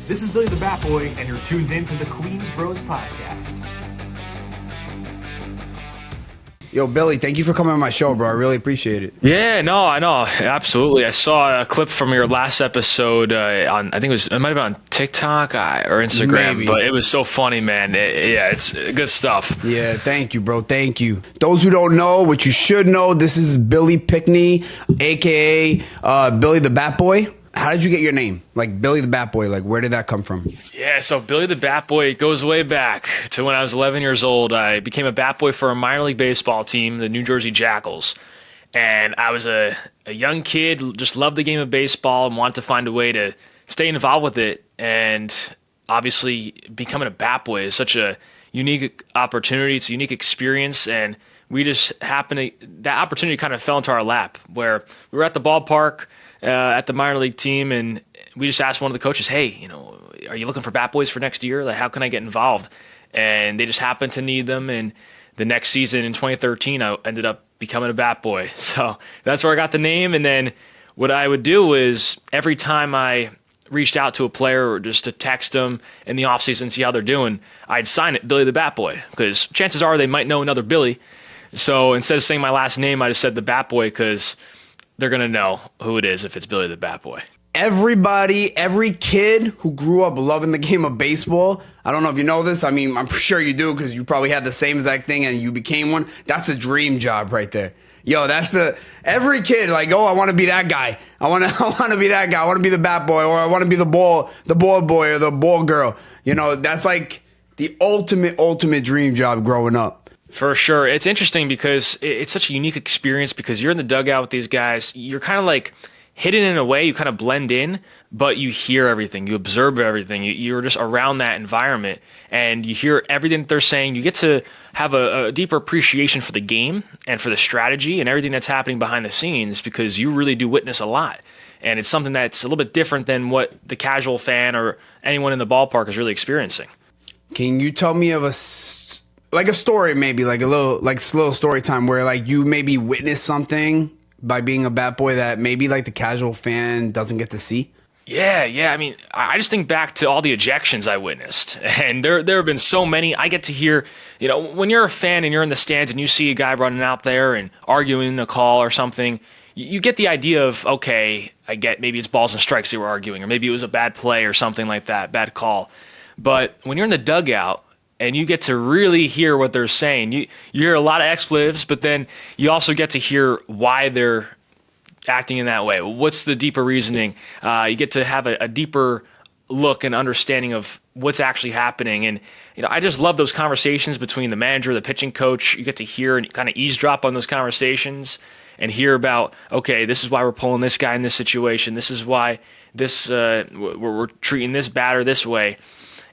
This is Billy the Bat Boy, and you're tuned in to the Queens Bros Podcast. Yo, Billy, thank you for coming on my show, bro. I really appreciate it. Yeah, no, I know. Absolutely. I saw a clip from your last episode I think it might have been on TikTok or Instagram, Maybe. but it was so funny, man. It's good stuff. Yeah, thank you, bro. Thank you. Those who don't know, what you should know, this is Billy Pickney, a.k.a. Billy the Bat Boy. How did you get your name? Like, Billy the Bat Boy, like, where did that come from? Yeah, so Billy the Bat Boy goes way back to when I was 11 years old. I became a bat boy for a minor league baseball team, the New Jersey Jackals. And I was a young kid, just loved the game of baseball and wanted to find a way to stay involved with it. And obviously, becoming a bat boy is such a unique opportunity. It's a unique experience. And we just that opportunity kind of fell into our lap where we were at the ballpark at the minor league team, and we just asked one of the coaches, hey, are you looking for bat boys for next year? Like, how can I get involved? And they just happened to need them. And the next season in 2013, I ended up becoming a bat boy. So that's where I got the name. And then what I would do is every time I reached out to a player or just to text them in the offseason and see how they're doing, I'd sign it Billy the Bat Boy, because chances are they might know another Billy. So instead of saying my last name, I just said the Bat Boy, because they're going to know who it is if it's Billy the Bat Boy. Every kid who grew up loving the game of baseball, I don't know if you know this. I mean, I'm sure you do, because you probably had the same exact thing and you became one. That's the dream job right there. Yo, every kid, like, oh, I want to be that guy. I want to be that guy. I want to be the bat boy, or I want to be the ball boy or the ball girl. That's like the ultimate dream job growing up. For sure. It's interesting because it's such a unique experience, because you're in the dugout with these guys. You're kind of like hidden in a way. You kind of blend in, but you hear everything. You observe everything. You're just around that environment, and you hear everything that they're saying. You get to have a deeper appreciation for the game and for the strategy and everything that's happening behind the scenes, because you really do witness a lot. And it's something that's a little bit different than what the casual fan or anyone in the ballpark is really experiencing. Can you tell me of a story, maybe like a little story time where like you maybe witnessed something by being a bat boy that maybe like the casual fan doesn't get to see? Yeah. I mean, I just think back to all the ejections I witnessed, and there have been so many. I get to hear, when you're a fan and you're in the stands and you see a guy running out there and arguing a call or something, you get the idea of, okay, I get maybe it's balls and strikes they were arguing, or maybe it was a bad play or something like that, bad call. But when you're in the dugout and you get to really hear what they're saying, you hear a lot of expletives, but then you also get to hear why they're acting in that way. What's the deeper reasoning? You get to have a deeper look and understanding of what's actually happening. And I just love those conversations between the manager, the pitching coach. You get to hear and kind of eavesdrop on those conversations and hear about, okay, this is why we're pulling this guy in this situation. This is why we're treating this batter this way.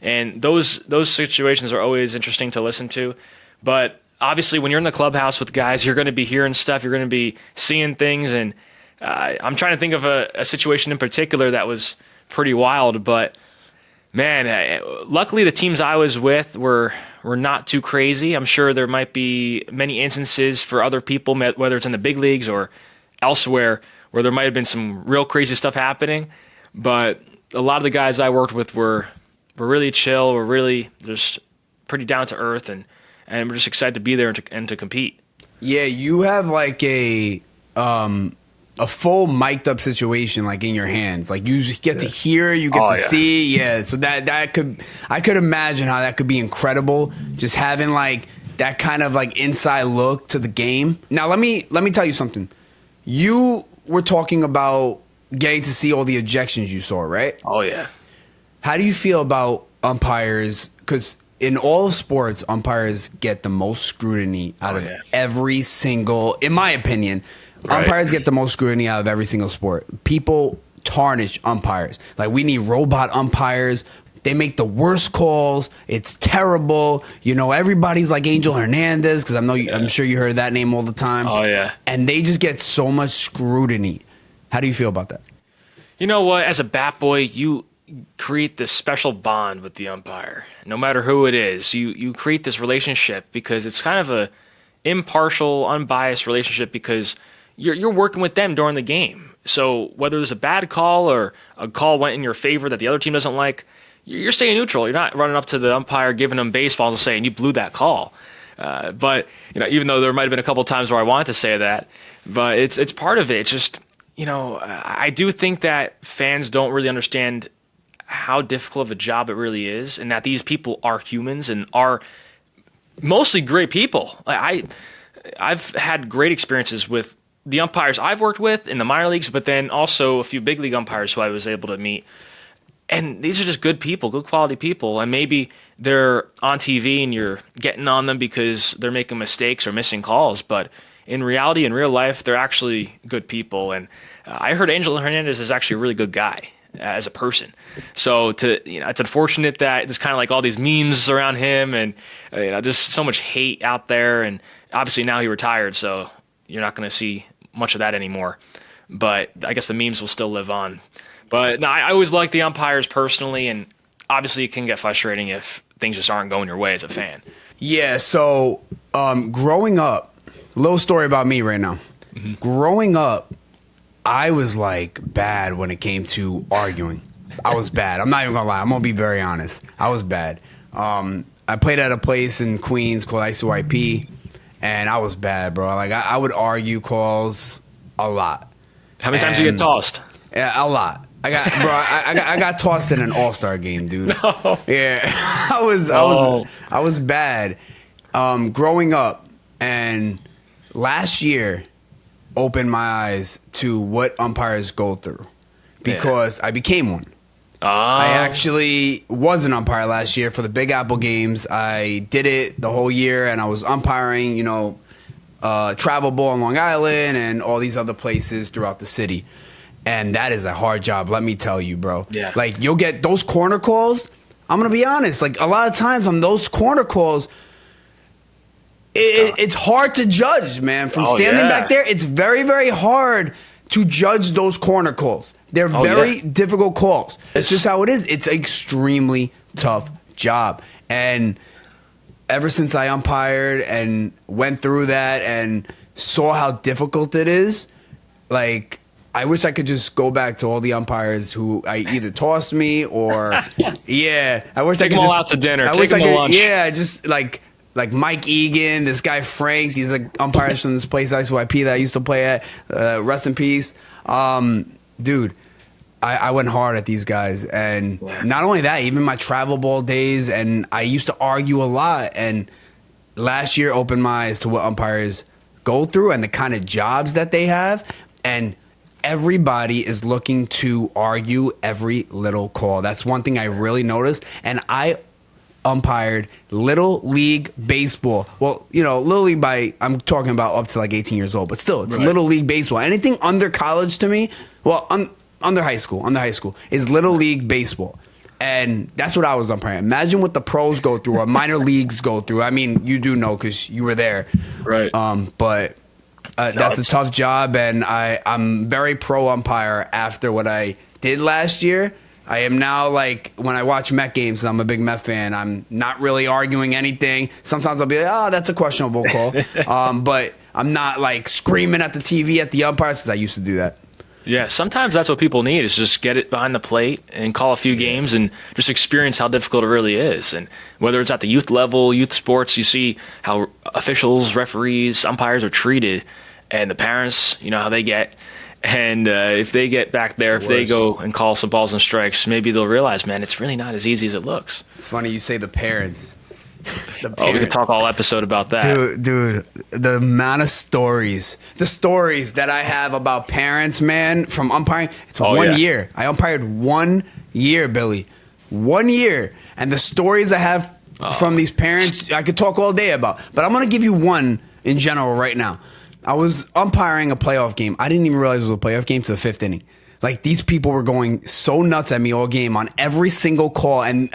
And those situations are always interesting to listen to. But obviously, when you're in the clubhouse with guys, you're going to be hearing stuff. You're going to be seeing things. And I'm trying to think of a situation in particular that was pretty wild. But, man, luckily the teams I was with were not too crazy. I'm sure there might be many instances for other people, whether it's in the big leagues or elsewhere, where there might have been some real crazy stuff happening. But a lot of the guys I worked with were really chill. We're really just pretty down to earth, and we're just excited to be there and to compete. Yeah, you have like a full mic'd up situation like in your hands. Like you get to hear, you get to see. Yeah, so I could imagine how that could be incredible. Just having like that kind of like inside look to the game. Now let me tell you something. You were talking about getting to see all the ejections you saw, right? Oh yeah. How do you feel about umpires? Because in all of sports, umpires get the most scrutiny out of every single, in my opinion, umpires get the most scrutiny out of every single sport. People tarnish umpires. Like, we need robot umpires. They make the worst calls. It's terrible. Everybody's like Angel Hernandez, because I'm sure you heard that name all the time. Oh, yeah. And they just get so much scrutiny. How do you feel about that? You know what? As a bat boy, you create this special bond with the umpire. No matter who it is, you create this relationship, because it's kind of a impartial, unbiased relationship, because you're working with them during the game. So whether there's a bad call or a call went in your favor that the other team doesn't like, you're staying neutral. You're not running up to the umpire, giving them baseballs and saying, you blew that call. But, even though there might have been a couple times where I wanted to say that, but it's part of it. It's just, I do think that fans don't really understand how difficult of a job it really is, and that these people are humans and are mostly great people. I've had great experiences with the umpires I've worked with in the minor leagues, but then also a few big league umpires who I was able to meet. And these are just good people, good quality people. And maybe they're on TV and you're getting on them because they're making mistakes or missing calls. But in reality, in real life, they're actually good people. And I heard Angel Hernandez is actually a really good guy as a person. So it's unfortunate that there's kind of like all these memes around him and just so much hate out there. And obviously now he retired, so you're not going to see much of that anymore. But I guess the memes will still live on. But no, I always like the umpires personally, and obviously it can get frustrating if things just aren't going your way as a fan. Yeah, so growing up, a little story about me right now. Mm-hmm. Growing up, I was like bad when it came to arguing. I was bad. I'm not even going to lie. I'm going to be very honest. I was bad. I played at a place in Queens called ICYP. And I was bad, bro. Like I would argue calls a lot. How many times did you get tossed? Yeah, a lot. I got tossed in an All-Star game, dude. No. Yeah, I was bad. Growing up, and last year opened my eyes to what umpires go through because I became one. I actually was an umpire last year for the Big Apple games. I did it the whole year, and I was umpiring, travel ball in Long Island and all these other places throughout the city. And that is a hard job, let me tell you, bro. Yeah. Like, you'll get those corner calls. I'm going to be honest. Like, a lot of times on those corner calls, it's hard to judge, man. From standing back there, it's very, very hard to judge those corner calls. They're very difficult calls. It's just how it is. It's an extremely tough job. And ever since I umpired and went through that and saw how difficult it is, like, I wish I could just go back to all the umpires who I either tossed me or, I wish I could take them all out to dinner. Take them to lunch. Yeah, just like Mike Egan, this guy Frank, these like umpires from this place ICYP that I used to play at. Rest in peace, dude. I went hard at these guys, and not only that, even my travel ball days, and I used to argue a lot. And last year opened my eyes to what umpires go through and the kind of jobs that they have, and everybody is looking to argue every little call. That's one thing I really noticed, and I umpired Little League Baseball. Well, Little League I'm talking about up to like 18 years old, but still, it's Little League Baseball. Anything under college to me, under high school is Little League Baseball. And that's what I was umpiring. Imagine what the pros go through or minor leagues go through. I mean, you do know because you were there. Right. But that's a tough job, and I'm very pro umpire after what I did last year. I am now, like, when I watch Met games, and I'm a big Met fan, I'm not really arguing anything. Sometimes I'll be like, that's a questionable call. But I'm not, like, screaming at the TV at the umpires because I used to do that. Yeah, sometimes that's what people need is just get it behind the plate and call a few games and just experience how difficult it really is. And whether it's at the youth level, youth sports, you see how officials, referees, umpires are treated, and the parents, how they get. And if they get back there, if they go and call some balls and strikes, maybe they'll realize, man, it's really not as easy as it looks. It's funny you say the parents. We could talk all episode about that. Dude, the amount of stories that I have about parents, man, from umpiring. It's 1 year. I umpired 1 year, Billy. 1 year. And the stories I have from these parents, I could talk all day about. But I'm going to give you one in general right now. I was umpiring a playoff game. I didn't even realize it was a playoff game to the fifth inning. Like, these people were going so nuts at me all game on every single call. And,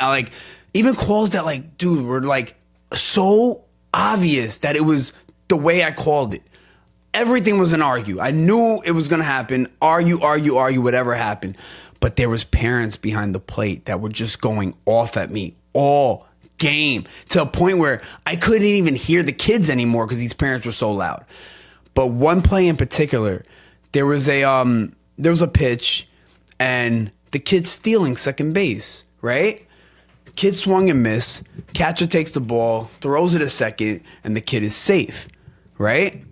even calls that, like, dude, were, like, so obvious that it was the way I called it. Everything was an argue. I knew it was going to happen. Argue, whatever happened. But there was parents behind the plate that were just going off at me all game to a point where I couldn't even hear the kids anymore because these parents were so loud. But one play in particular, there was a pitch, and the kid's stealing second base, right? Kid swung and missed. Catcher takes the ball, throws it a second, and the kid is safe, right?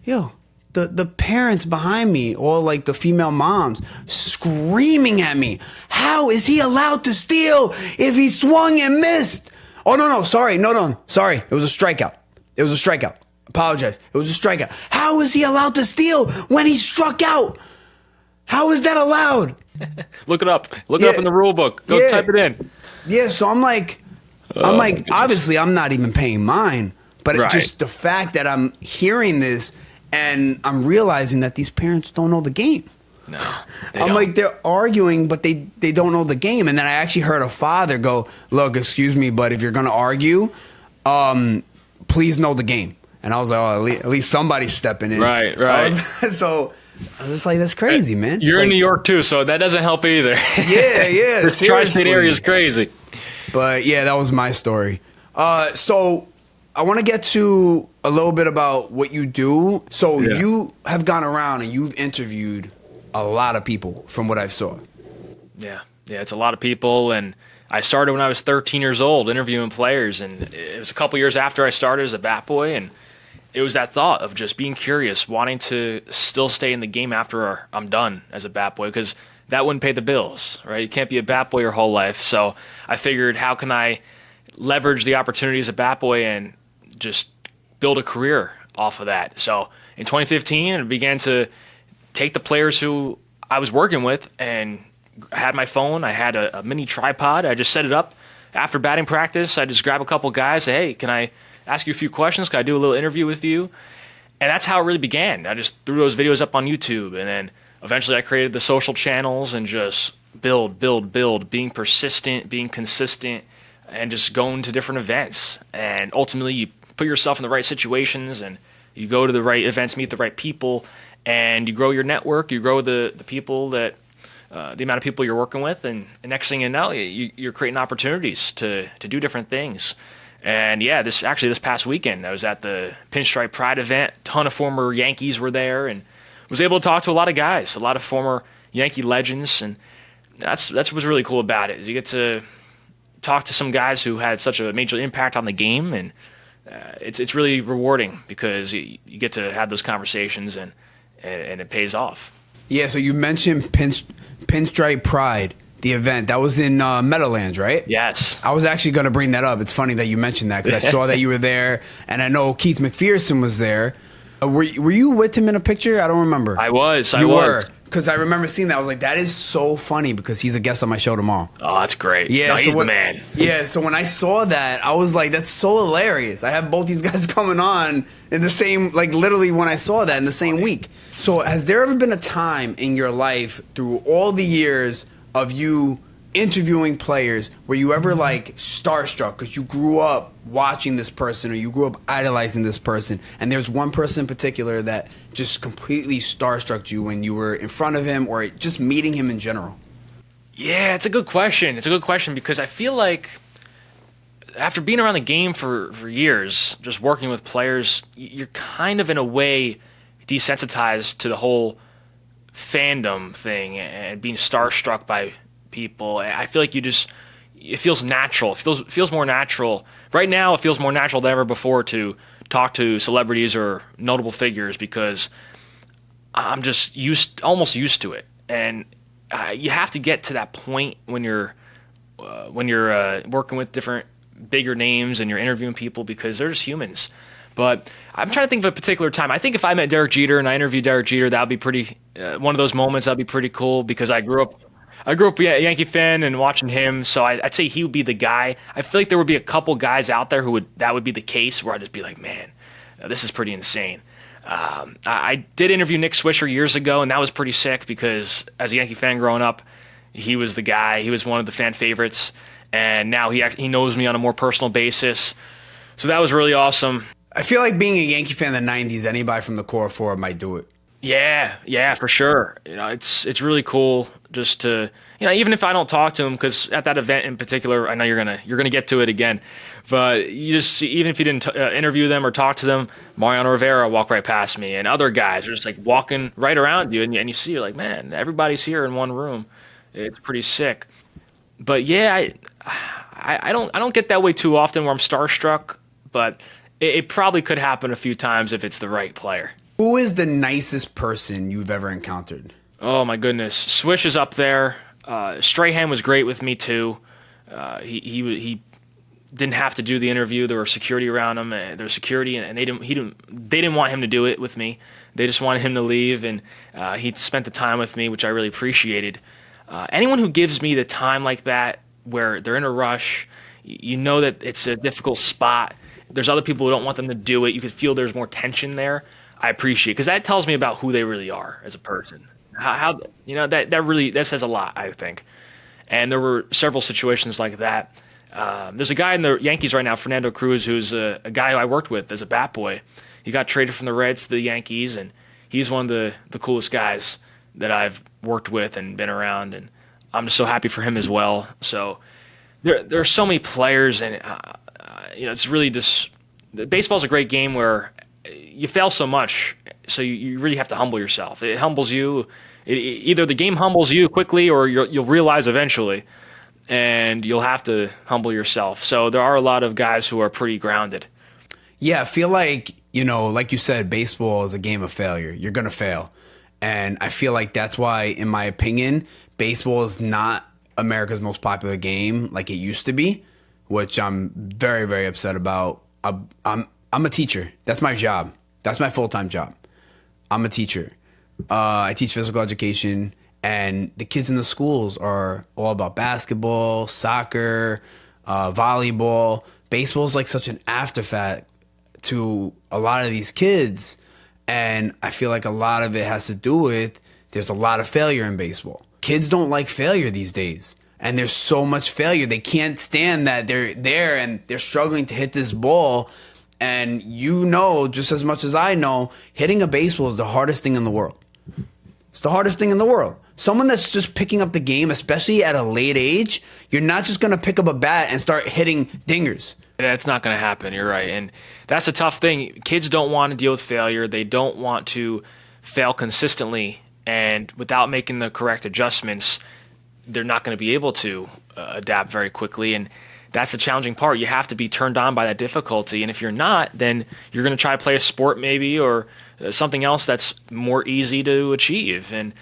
Yo, the parents behind me, all like the female moms, screaming at me. How is he allowed to steal if he swung and missed? Oh, no, sorry. Sorry. It was a strikeout. Apologize. It was a strikeout. How is he allowed to steal when he struck out? How is that allowed? Look it up. Look it up in the rule book. Go type it in. Yeah, so I'm like, obviously I'm not even paying mine, but just the fact that I'm hearing this and I'm realizing that these parents don't know the game. No, I'm like, they're arguing, but they don't know the game. And then I actually heard a father go, look, excuse me, but if you're going to argue, please know the game. And I was like, oh, at least somebody's stepping in. Right. So I was just like, that's crazy, man. You're like, in New York too, so that doesn't help either. Yeah. The tri-state area is crazy. But yeah, that was my story. So I want to get to a little bit about what you do. So you have gone around and you've interviewed a lot of people from what I saw. Yeah, it's a lot of people. And I started when I was 13 years old interviewing players. And it was a couple years after I started as a bat boy. And it was that thought of just being curious, wanting to still stay in the game after I'm done as a bat boy, because that wouldn't pay the bills, right? You can't be a bat boy your whole life. So I figured, how can I leverage the opportunity as a bat boy and just build a career off of that? So in 2015, I began to take the players who I was working with, and I had my phone. I had a mini tripod. I just set it up after batting practice. I just grab a couple guys, say, hey, can I ask you a few questions? Can I do a little interview with you? And that's how it really began. I just threw those videos up on YouTube, and then eventually I created the social channels and just build, being persistent, being consistent, and just going to different events. And ultimately, you put yourself in the right situations, and you go to the right events, meet the right people, and you grow your network. You grow the people that the amount of people you're working with, and next thing you know, you're creating opportunities to do different things. And yeah, this past weekend, I was at the Pinstripe Pride event. A ton of former Yankees were there, and was able to talk to a lot of guys, a lot of former Yankee legends, and that's what's really cool about it. Is you get to talk to some guys who had such a major impact on the game, and it's really rewarding because you get to have those conversations, and it pays off. Yeah, so you mentioned Pinstripe Pride, the event. That was in Meadowlands, right? Yes. I was actually going to bring that up. It's funny that you mentioned that because I saw that you were there, and I know Keith McPherson was there. Were you with him in a picture? I don't remember. I was. You were. Because I remember seeing that. I was like, that is so funny because he's a guest on my show tomorrow. Oh, that's great. Yeah, no, he's the man. Yeah, so when I saw that, I was like, that's so hilarious. I have both these guys coming on in the same, like literally when I saw that in the same week. So has there ever been a time in your life through all the years of you interviewing players where you ever like starstruck because you grew up watching this person or you grew up idolizing this person, and there's one person in particular that just completely starstruck you when you were in front of him or just meeting him in general? Yeah, it's a good question. It's a good question because I feel like after being around the game for years, just working with players, you're kind of in a way desensitized to the whole fandom thing and being starstruck by people. I feel like it feels natural. It feels more natural. Right now, it feels more natural than ever before to talk to celebrities or notable figures because I'm just almost used to it. And you have to get to that point when you're working with different bigger names and you're interviewing people because they're just humans. But I'm trying to think of a particular time. I think if I met Derek Jeter and I interviewed Derek Jeter, that would be pretty one of those moments. That'd be pretty cool because I grew up a Yankee fan and watching him, so I'd say he would be the guy. I feel like there would be a couple guys out there that would be the case where I'd just be like, man, this is pretty insane. I did interview Nick Swisher years ago, and that was pretty sick because as a Yankee fan growing up, he was the guy. He was one of the fan favorites, and now he knows me on a more personal basis. So that was really awesome. I feel like being a Yankee fan in the 90s, anybody from the core four might do it. Yeah, for sure. It's really cool just to even if I don't talk to him, because at that event in particular, I know you're gonna get to it again, but you just see, even if you didn't interview them or talk to them, Mariano Rivera walked right past me, and other guys are just like walking right around you, and you see, you're like, man, everybody's here in one room. It's pretty sick. But yeah, I don't get that way too often where I'm starstruck, but it probably could happen a few times if it's the right player. Who is the nicest person you've ever encountered? Oh my goodness, Swish is up there. Strahan was great with me too. He didn't have to do the interview. There was security around him. There was security, and they didn't want him to do it with me. They just wanted him to leave, and he spent the time with me, which I really appreciated. Anyone who gives me the time like that, where they're in a rush, you know that it's a difficult spot. There's other people who don't want them to do it. You could feel there's more tension there. I appreciate, because that tells me about who they really are as a person. How that says a lot, I think. And there were several situations like that. There's a guy in the Yankees right now, Fernando Cruz, who's a guy who I worked with as a bat boy. He got traded from the Reds to the Yankees, and he's one of the coolest guys that I've worked with and been around, and I'm just so happy for him as well. So there are so many players, and it's really just baseball's a great game where you fail so much, so you really have to humble yourself. It humbles you. Either the game humbles you quickly, or you'll realize eventually, and you'll have to humble yourself. So there are a lot of guys who are pretty grounded. Yeah, I feel like, like you said, baseball is a game of failure. You're going to fail. And I feel like that's why, in my opinion, baseball is not America's most popular game like it used to be, which I'm very, very upset about. I'm a teacher. That's my job. That's my full-time job. I'm a teacher. I teach physical education, and the kids in the schools are all about basketball, soccer, volleyball. Baseball is like such an afterthought to a lot of these kids, and I feel like a lot of it has to do with there's a lot of failure in baseball. Kids don't like failure these days, and there's so much failure. They can't stand that they're there and they're struggling to hit this ball. And just as much as I know, hitting a baseball is the hardest thing in the world. It's the hardest thing in the world. Someone that's just picking up the game, especially at a late age, you're not just going to pick up a bat and start hitting dingers. That's not going to happen. You're right. And that's a tough thing. Kids don't want to deal with failure. They don't want to fail consistently. And without making the correct adjustments, they're not going to be able to adapt very quickly. And that's the challenging part. You have to be turned on by that difficulty. And if you're not, then you're going to try to play a sport maybe, or something else that's more easy to achieve. And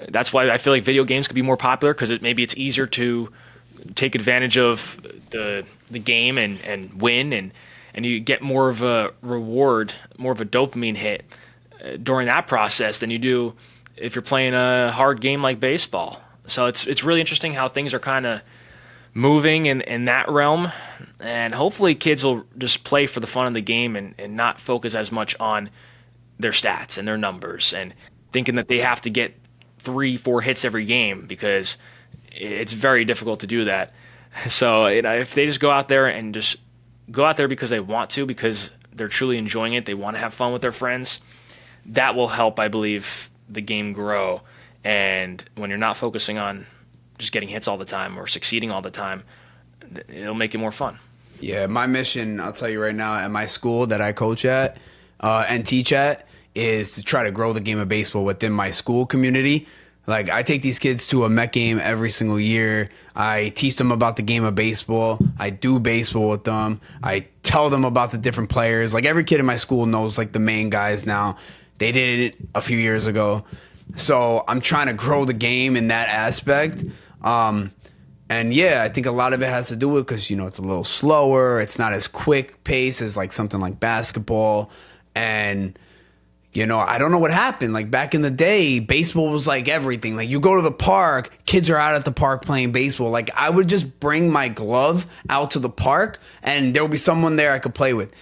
that's why I feel like video games could be more popular, because maybe it's easier to take advantage of the game and win, and you get more of a reward, more of a dopamine hit during that process than you do if you're playing a hard game like baseball. So it's really interesting how things are kind of moving in that realm, and hopefully kids will just play for the fun of the game and not focus as much on their stats and their numbers and thinking that they have to get 3-4 hits every game, because it's very difficult to do that. So if they just go out there and just go out there because they want to, because they're truly enjoying it, they want to have fun with their friends, that will help, I believe, the game grow. And when you're not focusing on just getting hits all the time or succeeding all the time, it'll make it more fun. Yeah, my mission, I'll tell you right now, at my school that I coach at and teach at, is to try to grow the game of baseball within my school community. Like, I take these kids to a Met game every single year. I teach them about the game of baseball. I do baseball with them. I tell them about the different players. Like, every kid in my school knows, like, the main guys now. They did it a few years ago. So I'm trying to grow the game in that aspect. And yeah, I think a lot of it has to do with, because, it's a little slower. It's not as quick pace as like something like basketball. And, I don't know what happened. Like, back in the day, baseball was like everything. Like, you go to the park, kids are out at the park playing baseball. Like, I would just bring my glove out to the park and there would be someone there I could play with.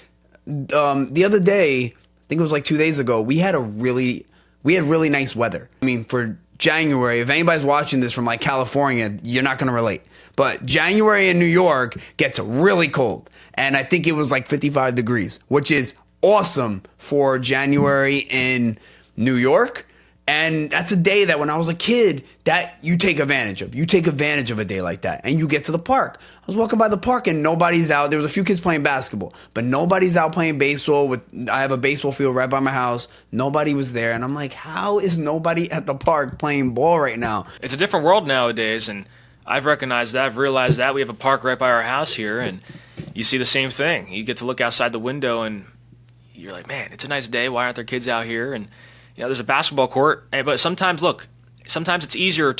The other day, I think it was like 2 days ago, we had really nice weather. I mean, for January, if anybody's watching this from like California, you're not going to relate. But January in New York gets really cold. And I think it was like 55 degrees, which is awesome for January in New York. And that's a day that when I was a kid, that you take advantage of. You take advantage of a day like that, and you get to the park. I was walking by the park, and nobody's out. There was a few kids playing basketball, but nobody's out playing baseball. I have a baseball field right by my house. Nobody was there, and I'm like, how is nobody at the park playing ball right now? It's a different world nowadays, and I've recognized that. I've realized that. We have a park right by our house here, and you see the same thing. You get to look outside the window, and you're like, man, it's a nice day. Why aren't there kids out here? And there's a basketball court, but sometimes it's easier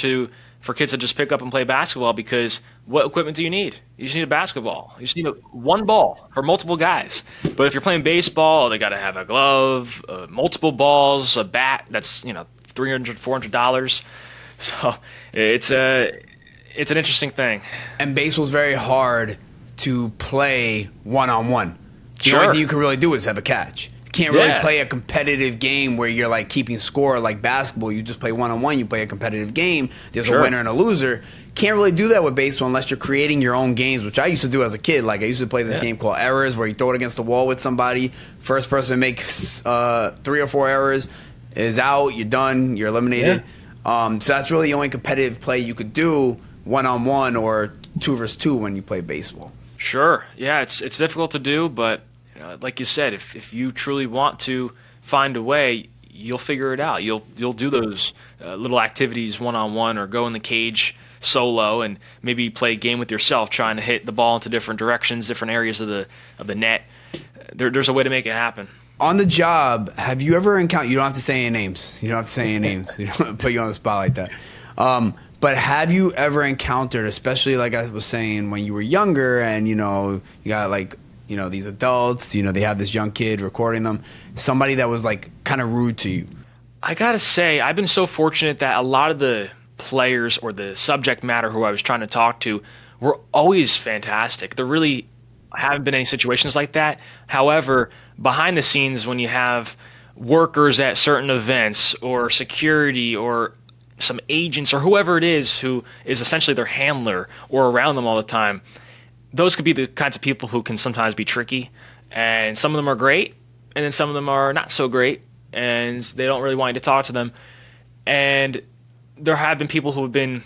for kids to just pick up and play basketball because what equipment do you need? You just need a basketball. You just need one ball for multiple guys. But if you're playing baseball, they got to have a glove, multiple balls, a bat that's $300, $400. So it's an interesting thing. And baseball's very hard to play one-on-one. The Sure. only thing you can really do is have a catch. Can't really play a competitive game where you're like keeping score like basketball. You just play one-on-one. You play a competitive game. There's a winner and a loser. Can't really do that with baseball unless you're creating your own games, which I used to do as a kid. Like I used to play this game called Errors where you throw it against the wall with somebody. First person to make 3 or 4 errors is out. You're done. You're eliminated. So that's really the only competitive play you could do one-on-one or 2 versus 2 when you play baseball. Sure. Yeah, it's difficult to do, but like you said, if you truly want to find a way, you'll figure it out. You'll do those little activities one-on-one or go in the cage solo and maybe play a game with yourself trying to hit the ball into different directions, different areas of the net. There's a way to make it happen. On the job, have you ever encountered, you don't have to say any names. You don't have to say any names. You don't put you on the spot like that. But have you ever encountered, especially like I was saying, when you were younger and, you got like, these adults, they have this young kid recording them, somebody that was like kind of rude to you? I got to say, I've been so fortunate that a lot of the players or the subject matter who I was trying to talk to were always fantastic. There really haven't been any situations like that. However, behind the scenes, when you have workers at certain events or security or some agents or whoever it is who is essentially their handler or around them all the time, those could be the kinds of people who can sometimes be tricky, and some of them are great, and then some of them are not so great, and they don't really want you to talk to them. And there have been people who have been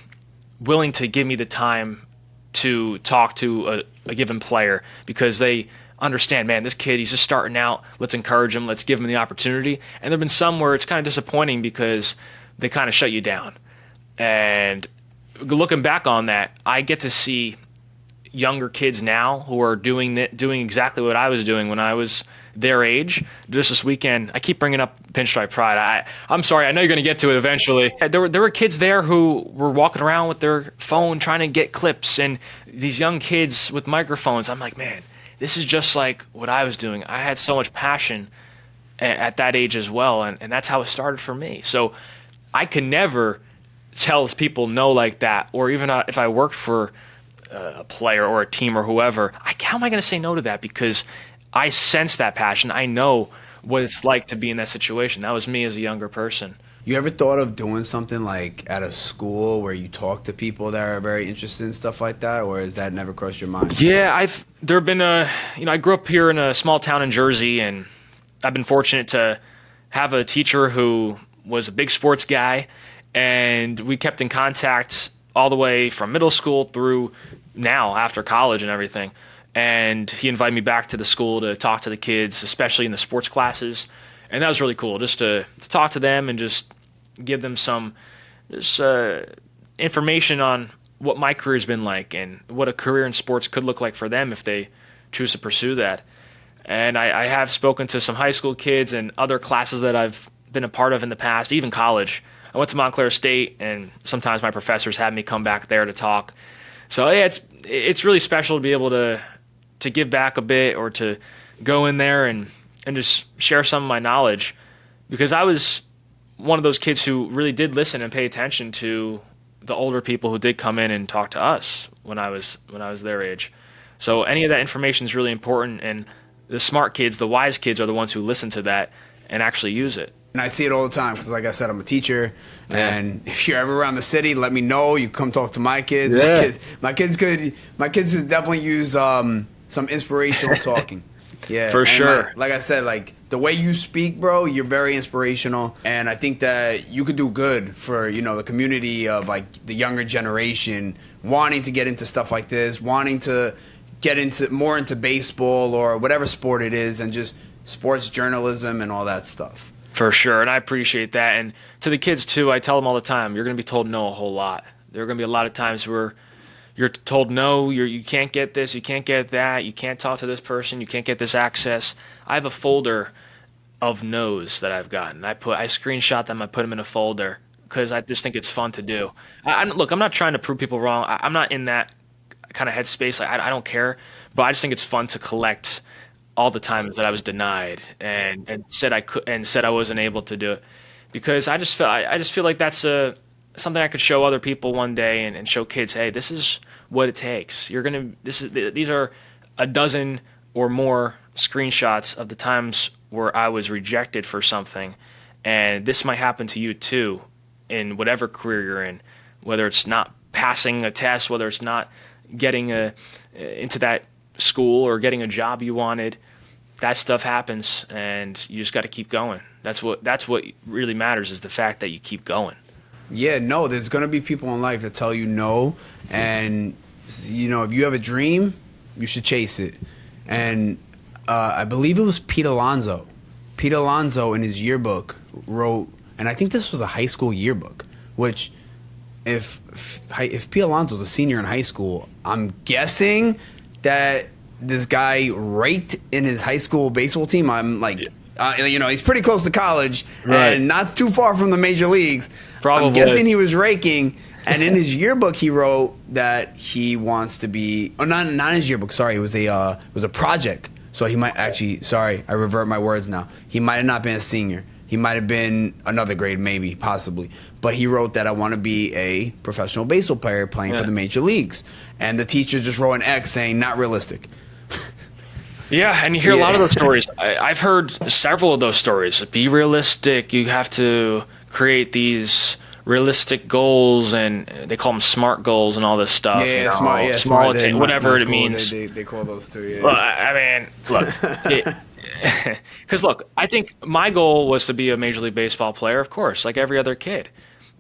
willing to give me the time to talk to a given player because they understand, man, this kid, he's just starting out. Let's encourage him. Let's give him the opportunity. And there have been some where it's kind of disappointing because they kind of shut you down. And looking back on that, I get to see younger kids now who are doing exactly what I was doing when I was their age. Just this weekend, I keep bringing up Pinstripe Pride. I'm sorry, I know you're going to get to it eventually. There were kids there who were walking around with their phone trying to get clips, and these young kids with microphones. I'm like, man, this is just like what I was doing. I had so much passion at that age as well, and that's how it started for me. So I can never tell people no like that, or even if I worked for a player or a team or whoever, how am I going to say no to that? Because I sense that passion. I know what it's like to be in that situation. That was me as a younger person. You ever thought of doing something like at a school where you talk to people that are very interested in stuff like that, or has that never crossed your mind? Yeah, I grew up here in a small town in Jersey, and I've been fortunate to have a teacher who was a big sports guy, and we kept in contact all the way from middle school through now after college and everything. And he invited me back to the school to talk to the kids, especially in the sports classes. And that was really cool, just to talk to them and just give them some information on what my career's been like and what a career in sports could look like for them if they choose to pursue that. And I have spoken to some high school kids and other classes that I've been a part of in the past, even college. I went to Montclair State, and sometimes my professors had me come back there to talk. So yeah, it's really special to be able to give back a bit, or to go in there and just share some of my knowledge, because I was one of those kids who really did listen and pay attention to the older people who did come in and talk to us when I was their age. So any of that information is really important, and the smart kids, the wise kids, are the ones who listen to that and actually use it. And I see it all the time because, like I said, I'm a teacher. And if you're ever around the city, let me know. You come talk to my kids. Yeah. My kids could definitely use some inspirational talking. Yeah, For sure. Like I said, like the way you speak, bro, you're very inspirational, and I think that you could do good for, the community of like the younger generation wanting to get into stuff like this, wanting to get into baseball or whatever sport it is, and just sports journalism and all that stuff. For sure, and I appreciate that. And to the kids too, I tell them all the time, you're going to be told no a whole lot. There are going to be a lot of times where you're told no, you can't get this, you can't get that, you can't talk to this person, you can't get this access. I have a folder of no's that I've gotten. I screenshot them, I put them in a folder because I just think it's fun to do. Look, I'm not trying to prove people wrong. I'm not in that kind of headspace. I don't care, but I just think it's fun to collect all the times that I was denied and said I could and said I wasn't able to do it, because I just feel like that's something I could show other people one day and show kids, hey, this is what it takes. These are a dozen or more screenshots of the times where I was rejected for something, and this might happen to you too in whatever career you're in, whether it's not passing a test, whether it's not getting into that school or getting a job you wanted. That stuff happens, and you just got to keep going. That's what really matters, is the fact that you keep going. Yeah, no, there's going to be people in life that tell you no, and if you have a dream, you should chase it. And I believe it was Pete Alonso. Pete Alonso in his yearbook wrote, and I think this was a high school yearbook, which if Pete Alonso was a senior in high school, I'm guessing that this guy raked in his high school baseball team. I'm like, he's pretty close to college, right, and not too far from the major leagues. Probably. I'm guessing he was raking. And in his yearbook, he wrote that he wants to be. Oh, not in his yearbook. Sorry, it was a project. So he might actually. Sorry, I revert my words now. He might have not been a senior. He might have been another grade, maybe, possibly. But he wrote that I want to be a professional baseball player playing for the major leagues. And the teacher just wrote an X saying not realistic. Yeah, and you hear a lot of those stories. I've heard several of those stories. Be realistic. You have to create these realistic goals, and they call them SMART goals and all this stuff. Yeah, smart. Yeah, smart. Whatever it means. They call those too. Yeah. Well, I mean, look. Because look, I think my goal was to be a Major League Baseball player, of course, like every other kid.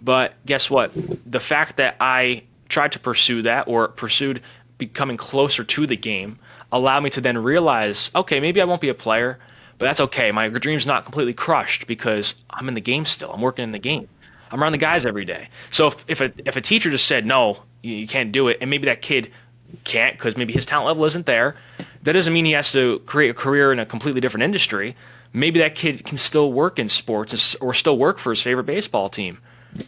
But guess what? The fact that I tried to pursue that, or pursued becoming closer to the game, allowed me to then realize, okay, maybe I won't be a player, but that's okay. My dream's not completely crushed because I'm in the game still. I'm working in the game. I'm around the guys every day. So if a teacher just said, no, you can't do it, and maybe that kid can't because maybe his talent level isn't there, that doesn't mean he has to create a career in a completely different industry. Maybe that kid can still work in sports or still work for his favorite baseball team.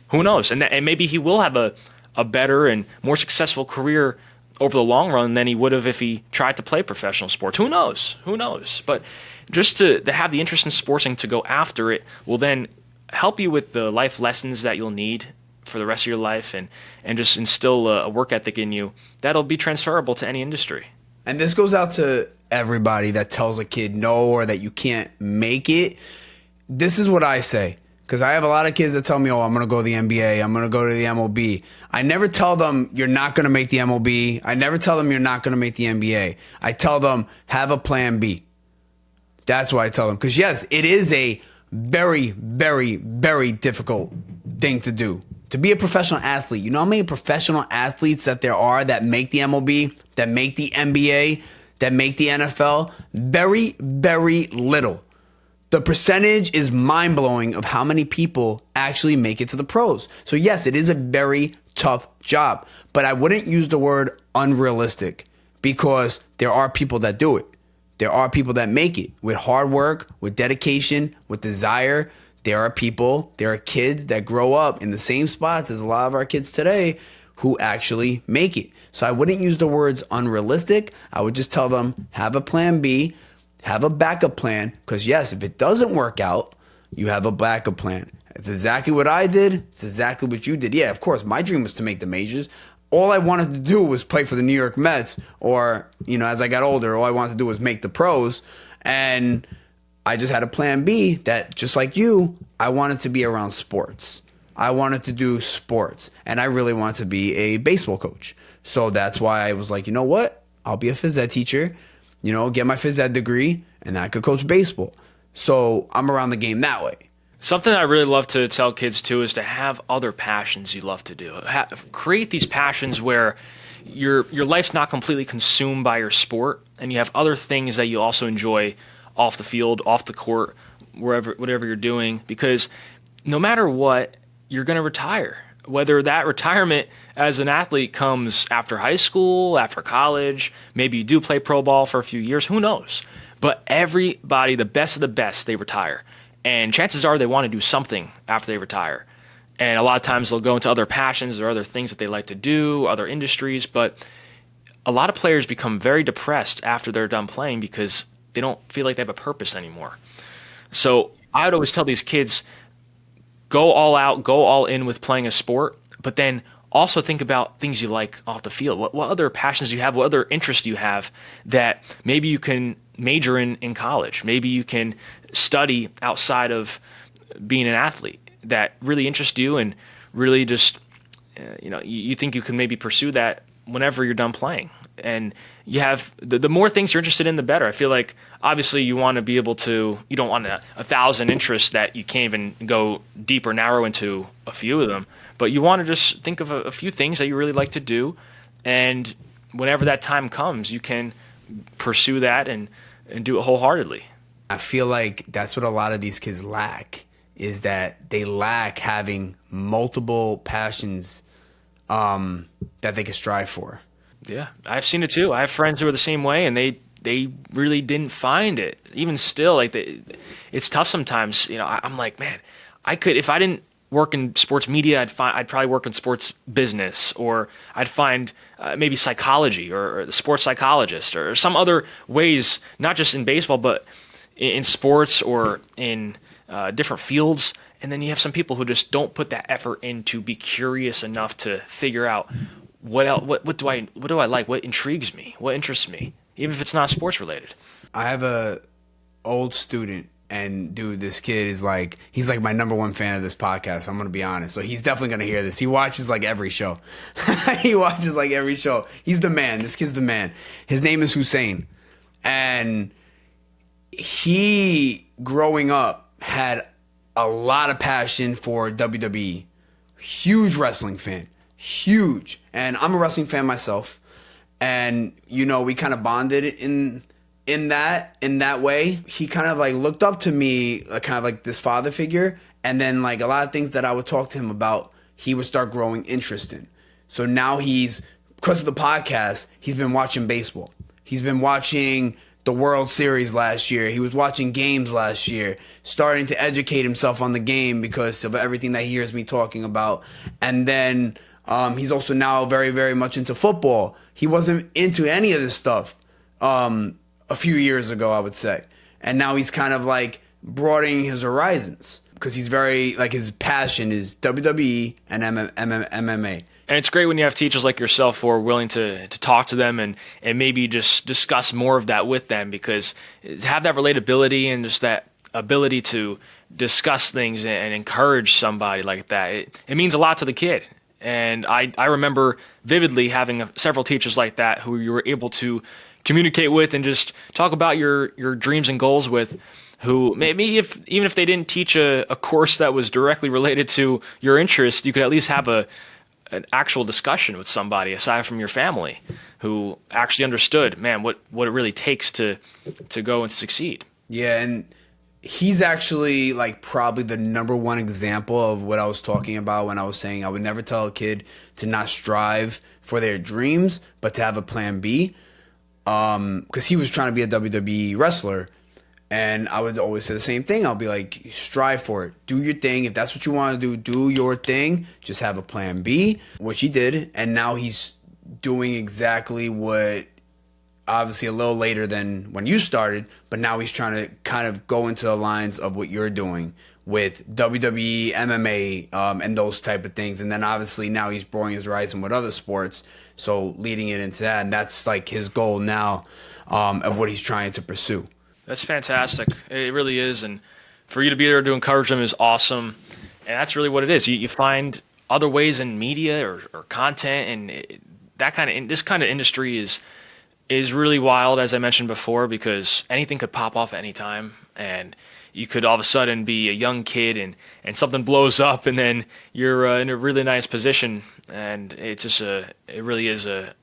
Who knows? And maybe he will have a better and more successful career over the long run than he would have if he tried to play professional sports. Who knows? But just to have the interest in sports and to go after it will then help you with the life lessons that you'll need for the rest of your life, and just instill a work ethic in you that'll be transferable to any industry. And this goes out to everybody that tells a kid no or that you can't make it. This is what I say, because I have a lot of kids that tell me, oh, I'm going to go to the NBA, I'm going to go to the MLB. I never tell them you're not going to make the MLB. I never tell them you're not going to make the NBA. I tell them have a plan B. That's what I tell them. Because yes, it is a very, very, very difficult thing to do. To be a professional athlete, you know how many professional athletes that there are that make the MLB, that make the NBA, that make the NFL? Very, very little. The percentage is mind-blowing of how many people actually make it to the pros. So yes, it is a very tough job, but I wouldn't use the word unrealistic, because there are people that do it. There are people that make it with hard work, with dedication, with desire. There are kids that grow up in the same spots as a lot of our kids today who actually make it. So I wouldn't use the words unrealistic. I would just tell them, have a plan B, have a backup plan. Because yes, if it doesn't work out, you have a backup plan. It's exactly what I did. It's exactly what you did. Yeah, of course, my dream was to make the majors. All I wanted to do was play for the New York Mets, or, as I got older, all I wanted to do was make the pros. And I just had a plan B that, just like you, I wanted to be around sports. I wanted to do sports, and I really wanted to be a baseball coach. So that's why I was like, you know what? I'll be a phys ed teacher, get my phys ed degree, and I could coach baseball. So I'm around the game that way. Something I really love to tell kids too is to have other passions you love to do. Create these passions where your life's not completely consumed by your sport, and you have other things that you also enjoy off the field, off the court, whatever you're doing. Because no matter what, you're going to retire. Whether that retirement as an athlete comes after high school, after college, maybe you do play pro ball for a few years, who knows? But everybody, the best of the best, they retire. And chances are they want to do something after they retire. And a lot of times they'll go into other passions or other things that they like to do, other industries. But a lot of players become very depressed after they're done playing because they don't feel like they have a purpose anymore. So I would always tell these kids, go all out, go all in with playing a sport, but then also think about things you like off the field. What other passions you have, what other interests you have that maybe you can major in college. Maybe you can study outside of being an athlete that really interests you and really just, you think you can maybe pursue that whenever you're done playing. And you have the more things you're interested in, the better. I feel like obviously you want to be able to, you don't want 1,000 interests that you can't even go deep or narrow into a few of them, but you want to just think of a few things that you really like to do. And whenever that time comes, you can pursue that and do it wholeheartly. I feel like that's what a lot of these kids lack, is that they lack having multiple passions that they can strive for. Yeah, I've seen it too. I have friends who are the same way, and they really didn't find it. Even still, it's tough sometimes. I'm like, man, I could, if I didn't work in sports media, I'd probably work in sports business, or I'd find maybe psychology or the sports psychologist or some other ways, not just in baseball, but in sports or in different fields. And then you have some people who just don't put that effort in to be curious enough to figure out what else, what do I like, what intrigues me, what interests me, even if it's not sports related. I have a old student, and dude, this kid is he's like my number one fan of this podcast. I'm gonna be honest. So he's definitely gonna hear this. He watches like every show. He watches like every show. He's the man. This kid's the man. His name is Hussein, and he, growing up, had a lot of passion for WWE. Huge wrestling fan. Huge. And I'm a wrestling fan myself. And, we kind of bonded in that way. He kind of looked up to me, kind of like this father figure. And then a lot of things that I would talk to him about, he would start growing interest in. So now because of the podcast, he's been watching baseball. He's been watching the World Series last year. He was watching games last year, starting to educate himself on the game because of everything that he hears me talking about. And then he's also now very, very much into football. He wasn't into any of this stuff a few years ago, I would say. And now he's kind of broadening his horizons because he's very, his passion is WWE and MMA. And it's great when you have teachers like yourself who are willing to talk to them and maybe just discuss more of that with them, because to have that relatability and just that ability to discuss things and encourage somebody like that, it means a lot to the kid. And I remember vividly having several teachers like that who you were able to communicate with and just talk about your dreams and goals with, who maybe even if they didn't teach a course that was directly related to your interest, you could at least have an actual discussion with somebody aside from your family who actually understood, man, what it really takes to go and succeed. Yeah, and he's actually probably the number one example of what I was talking about when I was saying I would never tell a kid to not strive for their dreams, but to have a plan B. Because he was trying to be a WWE wrestler. And I would always say the same thing. I'll be like, strive for it. Do your thing. If that's what you want to do your thing. Just have a plan B, which he did. And now he's doing exactly what, obviously a little later than when you started, but now he's trying to kind of go into the lines of what you're doing with WWE, MMA, and those type of things. And then obviously now he's broadening his horizon with other sports. So leading it into that. And that's his goal now of what he's trying to pursue. That's fantastic. It really is. And for you to be there to encourage them is awesome. And that's really what it is. You find other ways in media or content, and this kind of industry is really wild, as I mentioned before, because anything could pop off at any time. and you could all of a sudden be a young kid and something blows up, and then you're in a really nice position. And it's just it really is an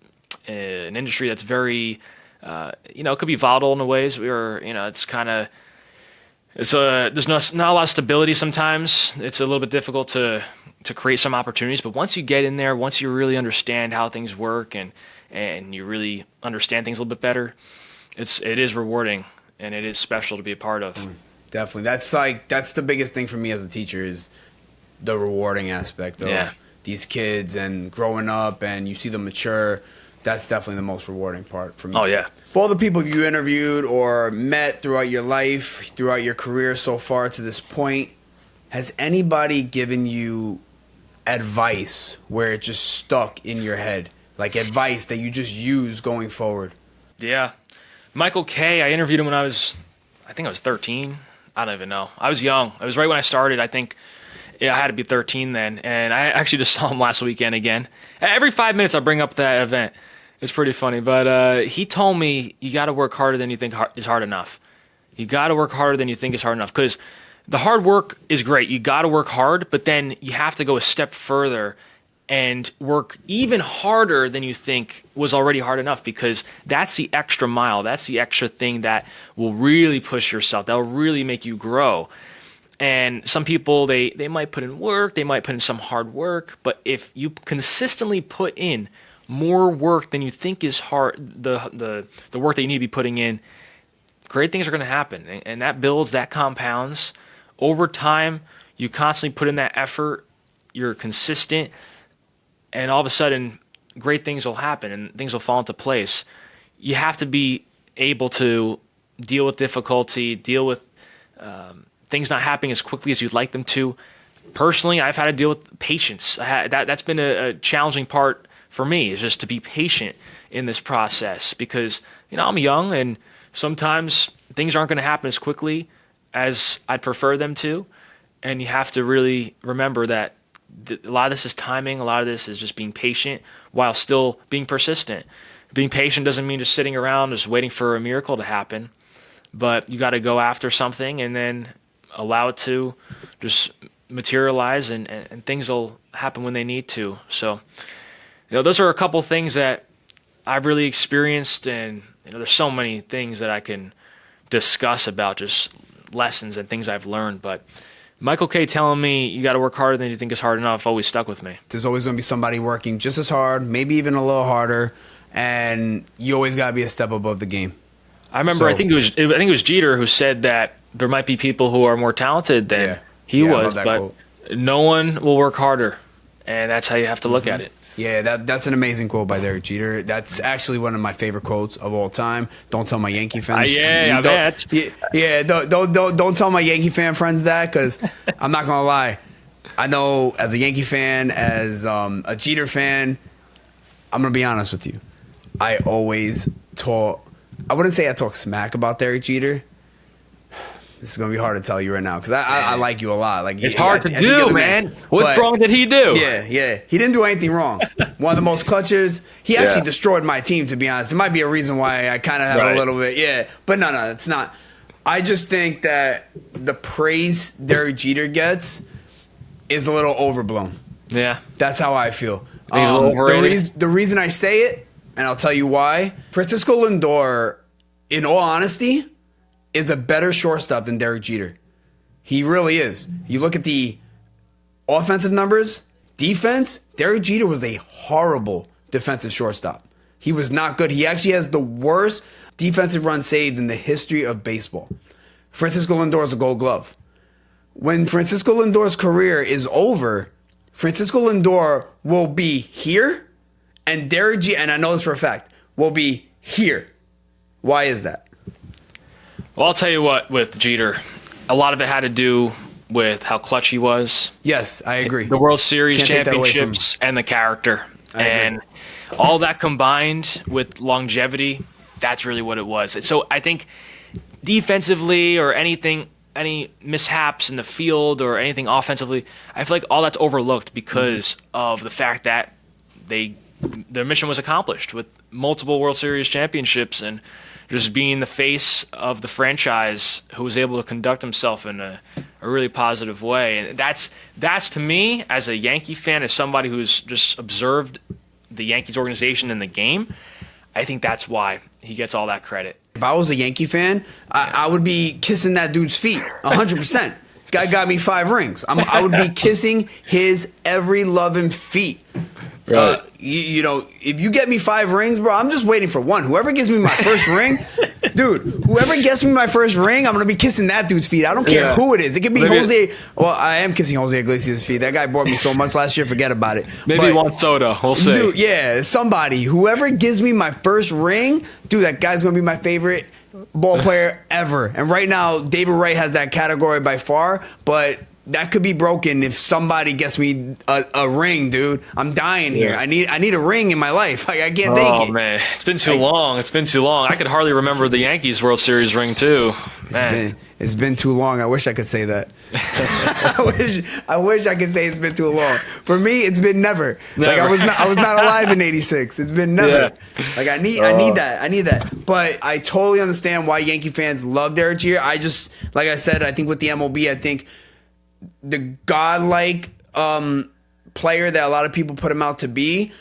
industry that's very, it could be volatile in the ways where, it's kind of, there's not a lot of stability sometimes. It's a little bit difficult to create some opportunities, but once you get in there, once you really understand how things work and you really understand things a little bit better, it is rewarding and it is special to be a part of. Definitely. That's the biggest thing for me as a teacher is the rewarding aspect of these kids and growing up, and you see them mature. That's definitely the most rewarding part for me. Oh, yeah. For all the people you interviewed or met throughout your life, throughout your career so far to this point, has anybody given you advice where it just stuck in your head? Like advice that you just use going forward? Yeah. Michael Kay, I interviewed him when I think I was 13. I don't even know. I was young. It was right when I started. I think I had to be 13 then. And I actually just saw him last weekend again. Every 5 minutes I bring up that event. It's pretty funny. But he told me you got to work harder than you think is hard enough. You got to work harder than you think is hard enough. Because the hard work is great. You got to work hard, but then you have to go a step further and work even harder than you think was already hard enough, because that's the extra mile. That's the extra thing that will really push yourself. That will really make you grow. And some people, they might put in work, they might put in some hard work, but if you consistently put in more work than you think is hard, the work that you need to be putting in, great things are going to happen. And that builds, that compounds. Over time, you constantly put in that effort, you're consistent, and all of a sudden, great things will happen and things will fall into place. You have to be able to deal with difficulty, deal with things not happening as quickly as you'd like them to. Personally, I've had to deal with patience. That's been a challenging part for me, is just to be patient in this process, because I'm young and sometimes things aren't going to happen as quickly as I'd prefer them to, and you have to really remember that a lot of this is timing. A lot of this is just being patient while still being persistent. Being patient doesn't mean just sitting around just waiting for a miracle to happen, but you got to go after something and then allow it to just materialize, and things will happen when they need to. So, those are a couple things that I've really experienced, and there's so many things that I can discuss about just lessons and things I've learned, but Michael Kay telling me you got to work harder than you think is hard enough always stuck with me. There's always going to be somebody working just as hard, maybe even a little harder, and you always got to be a step above the game. I remember, I think it was Jeter who said that there might be people who are more talented than he was, but quote. No one will work harder, and that's how you have to look at it. Yeah, that's an amazing quote by Derek Jeter. That's actually one of my favorite quotes of all time. Don't tell my Yankee fans. Don't tell my Yankee fan friends that, because I'm not gonna lie. I know, as a Yankee fan, as a Jeter fan, I'm gonna be honest with you. I always talk. I wouldn't say I talk smack about Derek Jeter. This is gonna be hard to tell you right now, because I like you a lot. Like, it's hard to do, man. What wrong did he do? Yeah. He didn't do anything wrong. One of the most clutches. He actually destroyed my team, to be honest. It might be a reason why I kind of have a little bit. But no, it's not. I just think that the praise Derek Jeter gets is a little overblown. Yeah. That's how I feel. He's a little overrated. The reason I say it, and I'll tell you why. Francisco Lindor, in all honesty, is a better shortstop than Derek Jeter. He really is. You look at the offensive numbers, defense, Derek Jeter was a horrible defensive shortstop. He was not good. He actually has the worst defensive run saved in the history of baseball. Francisco Lindor is a Gold Glove. When Francisco Lindor's career is over, Francisco Lindor will be here, and Derek Jeter, and I know this for a fact, will be here. Why is that? Well, I'll tell you what, with Jeter, a lot of it had to do with how clutch he was. Yes, I agree. The World Series championships and the character. And all that combined with longevity, that's really what it was. So I think defensively or any mishaps in the field or anything offensively, I feel like all that's overlooked because of the fact that their mission was accomplished with multiple World Series championships and just being the face of the franchise who was able to conduct himself in a really positive way. And that's to me, as a Yankee fan, as somebody who's just observed the Yankees organization in the game, I think that's why he gets all that credit. If I was a Yankee fan, I would be kissing that dude's feet 100%. Guy got me 5 rings. I would be kissing his every loving feet. Right. You know, if you get me 5 rings, bro, I'm just waiting for one. Whoever gives me my first ring, dude, whoever gets me my first ring, I'm going to be kissing that dude's feet. I don't care who it is. It could be Jose. Well, I am kissing Jose Iglesias' feet. That guy bought me so much last year, forget about it. Maybe Juan Soto, we'll see. Dude, yeah, somebody. Whoever gives me my first ring, dude, that guy's going to be my favorite ball player ever. And right now, David Wright has that category by far, but that could be broken if somebody gets me a ring, dude. I'm dying here. I need a ring in my life. Like, I can't take it. Oh man, it's been too long. It's been too long. I could hardly remember the Yankees World Series ring too. It's been too long. I wish I could say that. I wish I could say it's been too long. For me, it's been never. Like, I was not alive in '86. It's been never. Yeah. Like, I need that. But I totally understand why Yankee fans love Derek Jeter. I just, like I said, I think with the MLB, I think the godlike player that a lot of people put him out to be,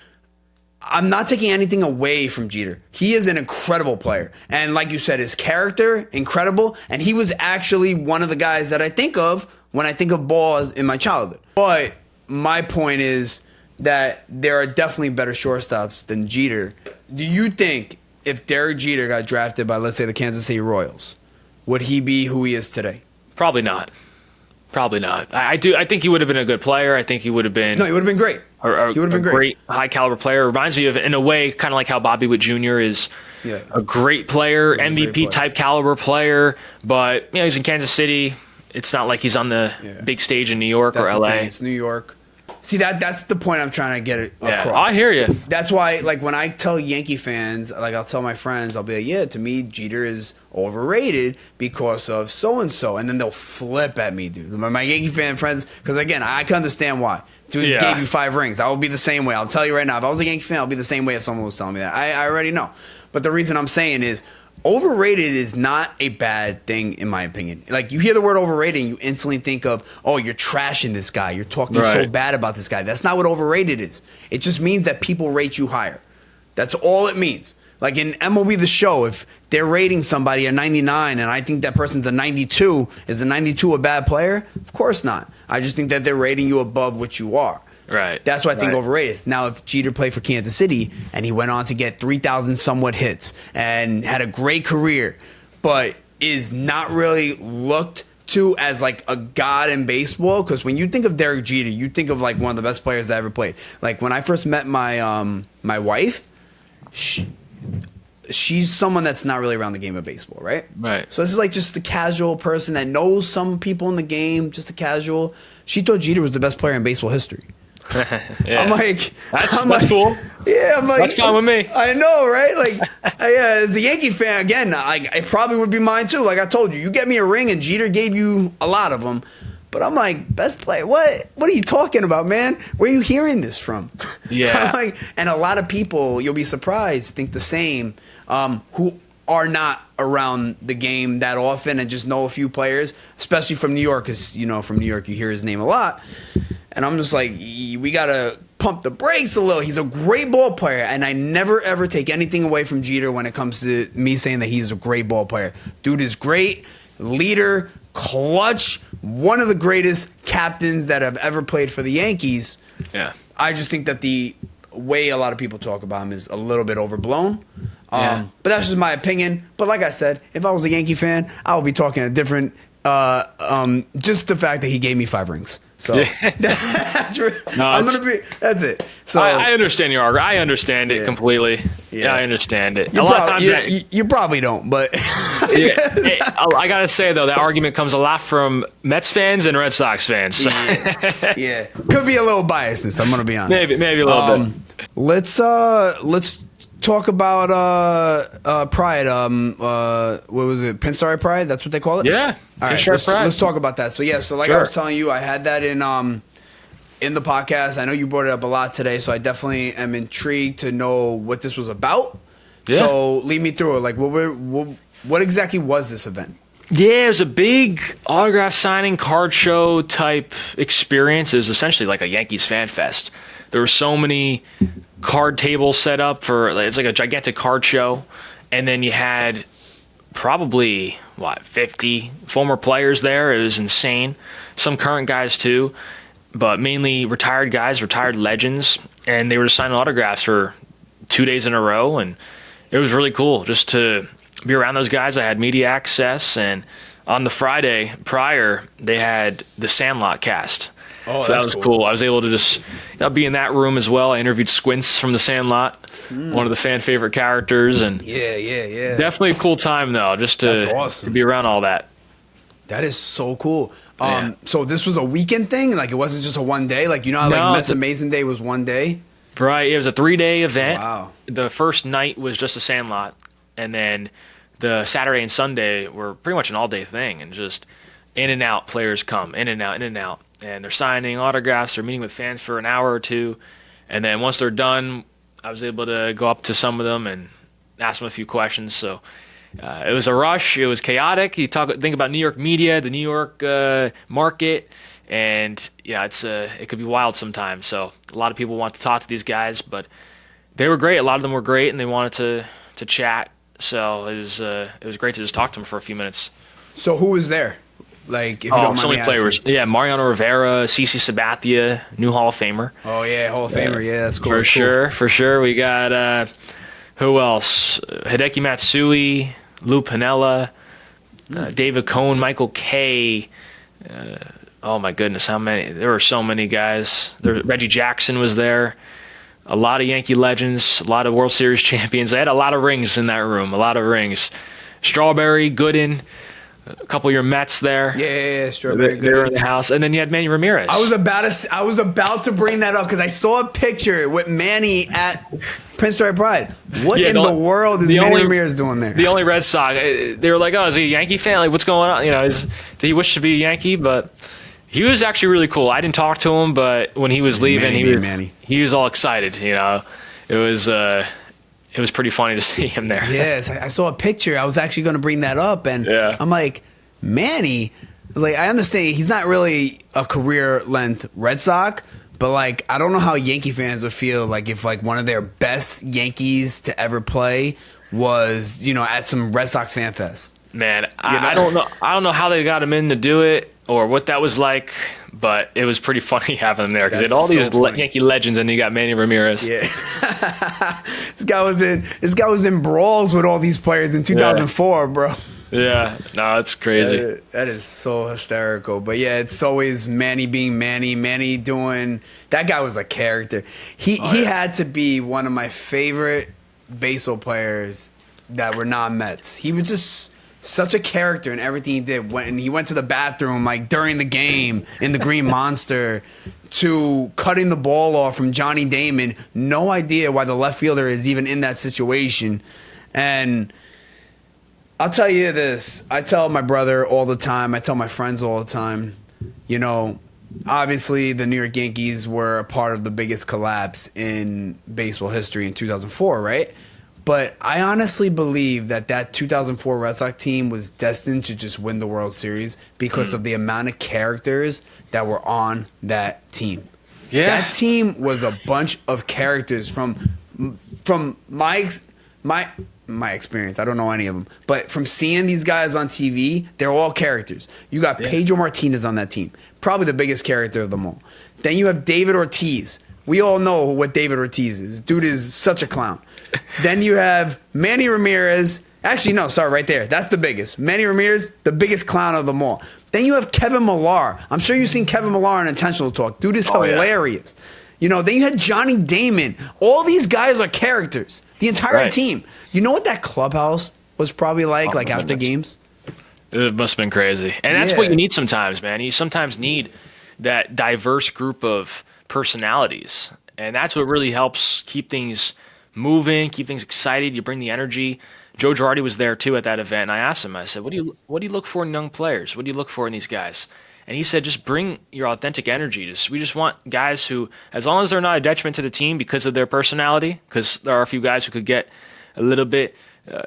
I'm not taking anything away from Jeter. He is an incredible player. And like you said, his character, incredible. And he was actually one of the guys that I think of when I think of ball in my childhood. But my point is that there are definitely better shortstops than Jeter. Do you think if Derek Jeter got drafted by, let's say, the Kansas City Royals, would he be who he is today? Probably not. Probably not. I think he would have been a good player. I think he would have been. No, he would have been great. He would have been great, high caliber player. Reminds me of, in a way, kind of like how Bobby Witt Jr. is a great player, MVP type caliber player. But he's in Kansas City. It's not like he's on the big stage in New York or LA. It's New York. See, that's the point I'm trying to get across. I hear you. That's why, like, when I tell Yankee fans, like, I'll tell my friends, I'll be like, yeah, to me, Jeter is overrated because of so-and-so. And then they'll flip at me, dude. My Yankee fan friends, because, again, I can understand why. Dude gave you 5 rings. I will be the same way. I'll tell you right now. If I was a Yankee fan, I'll be the same way if someone was telling me that. I already know. But the reason I'm saying is, overrated is not a bad thing, in my opinion. Like, you hear the word overrated and you instantly think of, oh, you're trashing this guy. You're talking so bad about this guy. That's not what overrated is. It just means that people rate you higher. That's all it means. Like in MLB The Show, if they're rating somebody a 99 and I think that person's a 92, is the 92 a bad player? Of course not. I just think that they're rating you above what you are. Right. That's what I think overrated is. Now, if Jeter played for Kansas City and he went on to get 3,000 somewhat hits and had a great career, but is not really looked to as like a god in baseball, because when you think of Derek Jeter, you think of like one of the best players that ever played. Like when I first met my my wife, she's someone that's not really around the game of baseball, right? Right. So this is like just a casual person that knows some people in the game, just a casual. She thought Jeter was the best player in baseball history. I'm like, that's cool. Yeah, I'm like, that's fine with me. I know, right? Like, as a Yankee fan, again, it probably would be mine too. Like I told you, you get me a ring, and Jeter gave you a lot of them. But I'm like, best player? What are you talking about, man? Where are you hearing this from? Yeah. I'm like, and a lot of people, you'll be surprised, think the same, who are not around the game that often and just know a few players, especially from New York, because, from New York, you hear his name a lot. And I'm just like, we got to pump the brakes a little. He's a great ball player, and I never, ever take anything away from Jeter when it comes to me saying that he's a great ball player. Dude is great, leader, clutch, one of the greatest captains that have ever played for the Yankees. Yeah. I just think that the way a lot of people talk about him is a little bit overblown. But that's just my opinion. But like I said, if I was a Yankee fan, I would be talking a different just the fact that he gave me 5 rings. So that's it. So I understand your argument. I understand it completely. Yeah, I understand it. You probably don't, but I gotta say though, that argument comes a lot from Mets fans and Red Sox fans. Yeah. Could be a little biasness. I'm gonna be honest. Maybe a little bit. Let's talk about Pride. What was it? Pinstripe Pride? That's what they call it? Yeah. All right, let's talk about that. So like I was telling you, I had that in the podcast. I know you brought it up a lot today, so I definitely am intrigued to know what this was about, Yeah. So lead me through it. Like, what exactly was this event? Yeah, it was a big autograph signing card show type experience. It was essentially like a Yankees fan fest. There were so many card tables set up it's like a gigantic card show. And then you had probably 50 former players there. It was insane. Some current guys too, but mainly retired guys, retired legends, and they were just signing autographs for 2 days in a row, and it was really cool just to be around those guys. I had media access, and on the Friday prior, they had the Sandlot cast. Oh, so that was cool. I was able to just be in that room as well. I interviewed Squints from the Sandlot, one of the fan favorite characters, and yeah. definitely a cool time though, just That's awesome. to be around all that. That is so cool. Yeah. So this was a weekend thing? Like, it wasn't just a one day? Like, you know how like Mets Amazing Day was one day? Right. It was a 3-day event. Wow. The first night was just a Sandlot, and then the Saturday and Sunday were pretty much an all-day thing, and just in and out players come, in and out, and they're signing autographs, they're meeting with fans for an hour or two, and then once they're done, I was able to go up to some of them and ask them a few questions. So it was a rush. It was chaotic. You think about New York media, the New York market, and it could be wild sometimes. So a lot of people want to talk to these guys, but they were great. A lot of them were great, and they wanted to chat. So it was great to just talk to them for a few minutes. So who was there? Like, if you don't mind so me many players. asking. Yeah, Mariano Rivera, CC Sabathia, new Hall of Famer. Oh yeah, Hall of Famer. Yeah, that's cool. For sure. We got who else? Hideki Matsui, Lou Piniella, David Cohn, Michael Kay. Oh my goodness, how many? There were so many guys. Reggie Jackson was there. A lot of Yankee legends, a lot of World Series champions. I had a lot of rings in that room, a lot of rings. Strawberry, Gooden, a couple of your Mets there. Yeah, Strawberry. They were in the house. And then you had Manny Ramirez. I was about to bring that up because I saw a picture with Manny at Prince George Pride. What in the world is Manny Ramirez doing there? The only Red Sox. They were like, oh, is he a Yankee fan? Like, what's going on? Did he wish to be a Yankee? But he was actually really cool. I didn't talk to him, but when he was leaving, he was all excited. It was pretty funny to see him there. Yes, I saw a picture. I was actually going to bring that up, and I'm like, Manny. Like, I understand he's not really a career length Red Sox, but like, I don't know how Yankee fans would feel like if like one of their best Yankees to ever play was at some Red Sox fan fest. Man, I don't know. I don't know how they got him in to do it or what that was like, but it was pretty funny having him there because they had all these Yankee legends, and you got Manny Ramirez. Yeah, this guy was in brawls with all these players in 2004, bro. Yeah, no, it's crazy. That is so hysterical. But yeah, it's always Manny being Manny. Manny doing that. Guy was a character. He had to be one of my favorite baseball players that were not Mets. He was just such a character in everything he did. When he went to the bathroom, like during the game in the Green Monster, to cutting the ball off from Johnny Damon. No idea why the left fielder is even in that situation. And I'll tell you this. I tell my brother all the time. I tell my friends all the time. Obviously the New York Yankees were a part of the biggest collapse in baseball history in 2004, right? But I honestly believe that 2004 Red Sox team was destined to just win the World Series because of the amount of characters that were on that team. Yeah. That team was a bunch of characters from my experience. I don't know any of them. But from seeing these guys on TV, they're all characters. You got Pedro Martinez on that team, probably the biggest character of them all. Then you have David Ortiz. We all know what David Ortiz is. Dude is such a clown. Then you have Manny Ramirez. Actually, no, sorry, right there. That's the biggest. Manny Ramirez, the biggest clown of them all. Then you have Kevin Millar. I'm sure you've seen Kevin Millar on Intentional Talk. Dude is hilarious. Then you had Johnny Damon. All these guys are characters. The entire team. You know what that clubhouse was probably like after games? It must have been crazy. And that's what you need sometimes, man. You sometimes need that diverse group of personalities. And that's what really helps keep things moving, keep things excited. You bring the energy. Joe Girardi was there too at that event, and I asked him, I said, what do you look for in young players? What do you look for in these guys? And he said, just bring your authentic energy. We just want guys who, as long as they're not a detriment to the team because of their personality, because there are a few guys who could get a little bit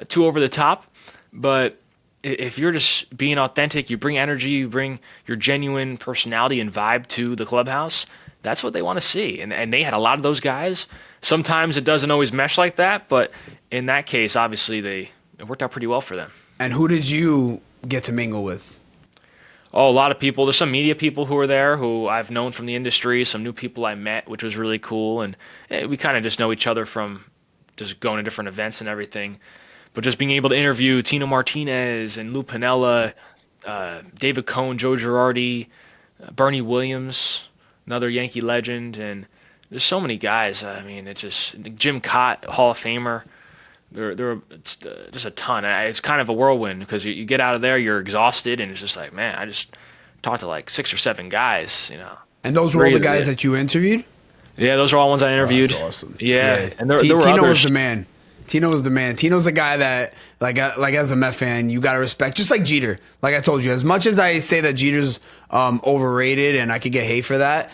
too over the top. But if you're just being authentic, you bring energy, you bring your genuine personality and vibe to the clubhouse, that's what they want to see. And they had a lot of those guys. Sometimes it doesn't always mesh like that, but in that case, obviously, it worked out pretty well for them. And who did you get to mingle with? Oh, a lot of people. There's some media people who were there who I've known from the industry, some new people I met, which was really cool. And we kind of just know each other from just going to different events and everything. But just being able to interview Tino Martinez and Lou Piniella, David Cohn, Joe Girardi, Bernie Williams, another Yankee legend, and there's so many guys. I mean, it's just Jim Cott, Hall of Famer. It's just a ton. It's kind of a whirlwind because you get out of there, you're exhausted, and it's just like, man, I just talked to like 6 or 7 guys, And those were all the guys that you interviewed? Yeah, those are all ones I interviewed. That's awesome. Yeah. And there were Tino others. was the man. Tino was the man. Tino's the guy that, like as a Met fan, you got to respect. Just like Jeter. Like I told you, as much as I say that Jeter's overrated and I could get hate for that,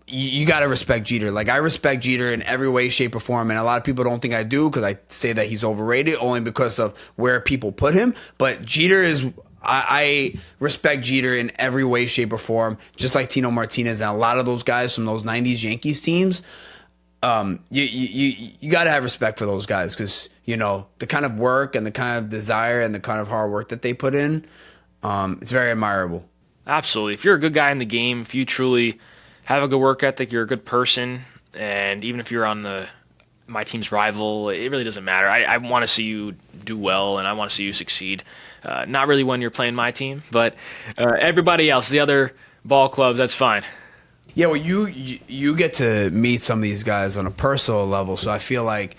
you got to respect Jeter. Like I respect Jeter in every way, shape, or form. And a lot of people don't think I do because I say that he's overrated only because of where people put him. But Jeter is... I respect Jeter in every way, shape, or form, just like Tino Martinez and a lot of those guys from those 90s Yankees teams. You got to have respect for those guys because, the kind of work and the kind of desire and the kind of hard work that they put in, it's very admirable. Absolutely. If you're a good guy in the game, if you truly have a good work ethic, you're a good person, and even if you're on my team's rival, it really doesn't matter. I want to see you do well, and I want to see you succeed. Not really when you're playing my team, but everybody else, the other ball clubs, that's fine. Yeah, well, you get to meet some of these guys on a personal level, so I feel like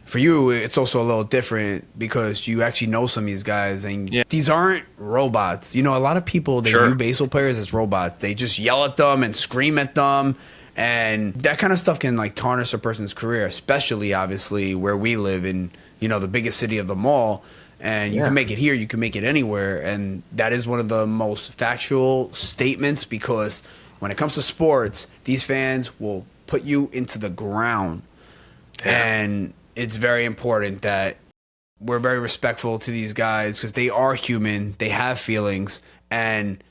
for you, it's also a little different because you actually know some of these guys, and these aren't robots. A lot of people, they view baseball players as robots. They just yell at them and scream at them, and that kind of stuff can like tarnish a person's career, especially obviously where we live in, the biggest city of them all. And you can make it here, you can make it anywhere, and that is one of the most factual statements because when it comes to sports, these fans will put you into the ground. Yeah. And it's very important that we're very respectful to these guys because they are human, they have feelings, and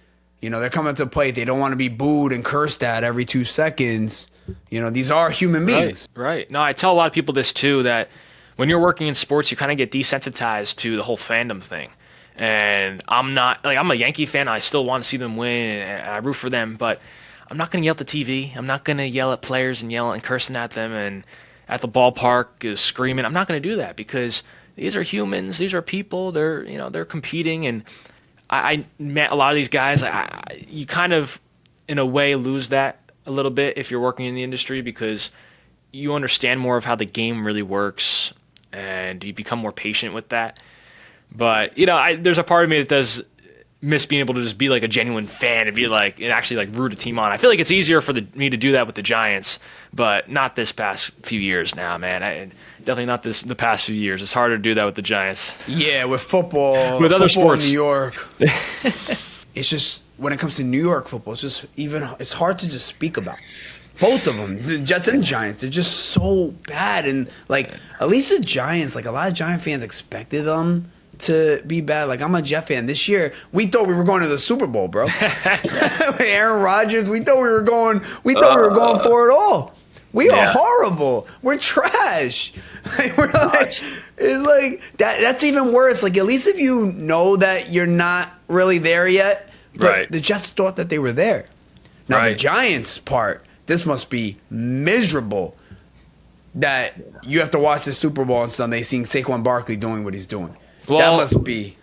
they're coming to the plate. They don't want to be booed and cursed at every 2 seconds. These are human beings. Right. No, I tell a lot of people this too, that when you're working in sports, you kind of get desensitized to the whole fandom thing. And I'm a Yankee fan. I still want to see them win, and I root for them. But I'm not going to yell at the TV. I'm not going to yell at players and yell and cursing at them and at the ballpark screaming. I'm not going to do that because these are humans. These are people. They're competing. And I met a lot of these guys. You kind of, in a way, lose that a little bit if you're working in the industry because you understand more of how the game really works and you become more patient with that. But, there's a part of me that does miss being able to just be like a genuine fan and be like, and actually like root a team on. I feel like it's easier for me to do that with the Giants, but not this past few years now, man. Definitely not the past few years. It's harder to do that with the Giants. Yeah, with football, with other sports in New York. It's just when it comes to New York football, it's hard to just speak about. Both of them, the Jets and Giants, they're just so bad. And like at least the Giants, like a lot of Giant fans expected them to be bad. Like I'm a Jet fan. This year, we thought we were going to the Super Bowl, bro. Aaron Rodgers, we thought we were going for it all. We are horrible. We're trash. It's like that's even worse. Like at least if you know that you're not really there yet, but the Jets thought that they were there. Now the Giants part, this must be miserable. That you have to watch the Super Bowl on Sunday, seeing Saquon Barkley doing what he's doing. Well, that must be.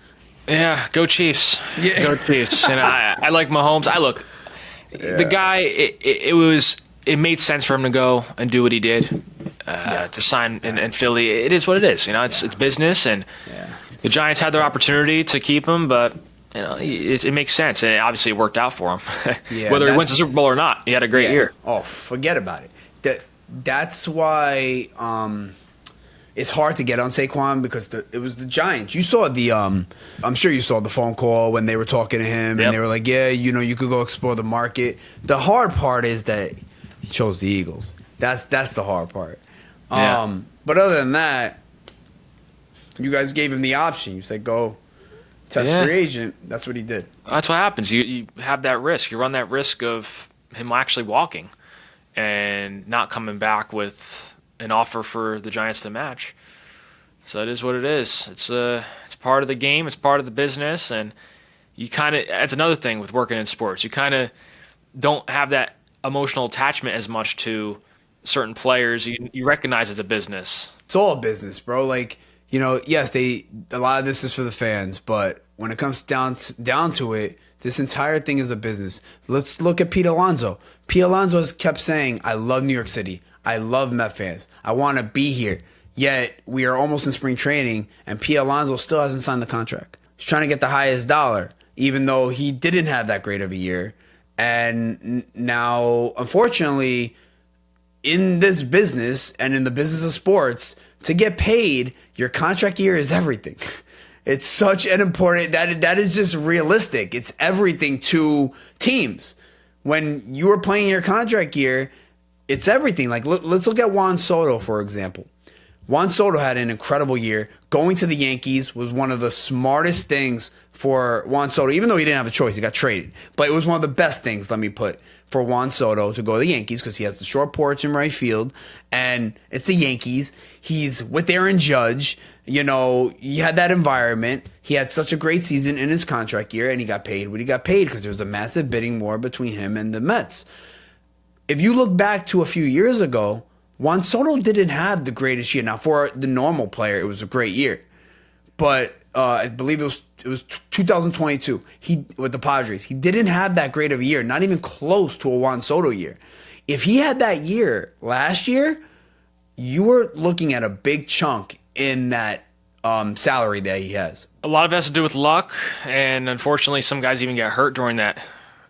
Yeah, go Chiefs. Yeah. Go Chiefs. And I like Mahomes. The guy, it made sense for him to go and do what he did, to sign in Philly. It is what it is. It's business, and the Giants had their opportunity to keep him, but it makes sense, and obviously it worked out for him. Whether he wins the Super Bowl or not, he had a great year. Oh, forget about it. That's why it's hard to get on Saquon because it was the Giants. You saw I'm sure you saw the phone call when they were talking to him, and they were like, yeah, you could go explore the market. The hard part is that he chose the Eagles. That's the hard part. But other than that, You guys gave him the option. You said go test free agent. That's what he did. That's what happens. You have that risk. You run that risk of him actually walking and not coming back with an offer for the Giants to match. So it is what it is. It's part of the game. It's part of the business, and you kind of. That's another thing with working in sports. You kind of don't have that emotional attachment as much to certain players. You recognize it's a business. It's all a business, bro. Like, yes, a lot of this is for the fans, but when it comes down to it, this entire thing is a business. Let's look at Pete Alonso. Pete Alonso has kept saying, I love New York City. I love Met fans. I want to be here. Yet we are almost in spring training, and Pete Alonso still hasn't signed the contract. He's trying to get the highest dollar, even though he didn't have that great of a year. And now, unfortunately, in this business and in the business of sports, to get paid, your contract year is everything. It's such an important, that is just realistic. It's everything to teams. When you are playing your contract year, it's everything. Like, let's look at Juan Soto, for example. Juan Soto had an incredible year. Going to the Yankees was one of the smartest things for Juan Soto, even though he didn't have a choice. He got traded. But it was one of the best things, let me put, for Juan Soto to go to the Yankees because he has the short porch in right field, and it's the Yankees. He's with Aaron Judge. He had that environment. He had such a great season in his contract year, and he got paid what he got paid because there was a massive bidding war between him and the Mets. If you look back to a few years ago, Juan Soto didn't have the greatest year. Now, for the normal player, it was a great year. But I believe it was 2022 with the Padres. He didn't have that great of a year, not even close to a Juan Soto year. If he had that year last year, you were looking at a big chunk in that salary that he has. A lot of it has to do with luck, and unfortunately, some guys even get hurt during that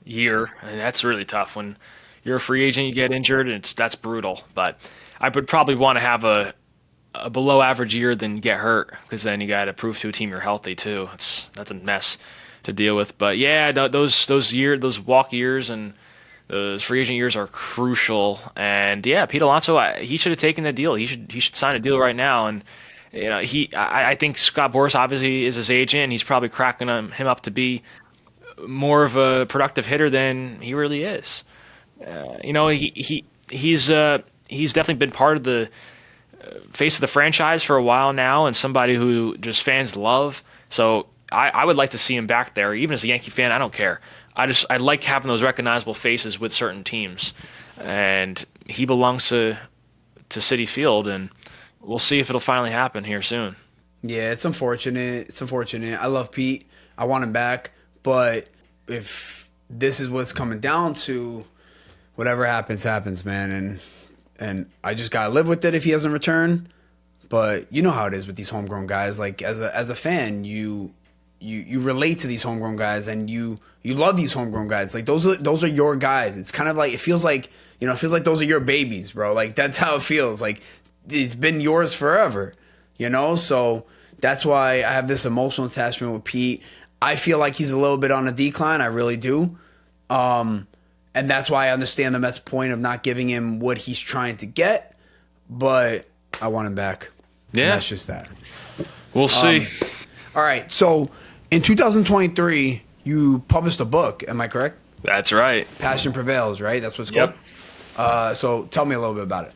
year, and that's really tough. When you're a free agent, you get injured, and that's brutal. But I would probably want to have a below average year than get hurt, because then you got to prove to a team you're healthy too. That's a mess to deal with. But yeah, those walk years and those free agent years are crucial. And yeah, Pete Alonso, he should have taken the deal. He should sign a deal right now. And I think Scott Boras obviously is his agent, and he's probably cracking him up to be more of a productive hitter than he really is. He's definitely been part of the face of the franchise for a while now, and somebody who just fans love. So I would like to see him back there. Even as a Yankee fan, I don't care. I like having those recognizable faces with certain teams, and he belongs to Citi Field, and we'll see if it'll finally happen here soon. Yeah, it's unfortunate. I love Pete. I want him back, but if this is what's coming down to, whatever happens, man. And I just gotta live with it if he doesn't return. But you know how it is with these homegrown guys. Like as a fan, you relate to these homegrown guys, and you love these homegrown guys. Like those are your guys. It's kind of like it feels like those are your babies, bro. Like that's how it feels. Like it's been yours forever. So that's why I have this emotional attachment with Pete. I feel like he's a little bit on a decline. I really do. And that's why I understand the Mets' point of not giving him what he's trying to get, but I want him back. Yeah. And that's just that. We'll see. All right. So in 2023, you published a book. Am I correct? That's right. Passion Prevails, right? That's what it's called? Yep. So tell me a little bit about it.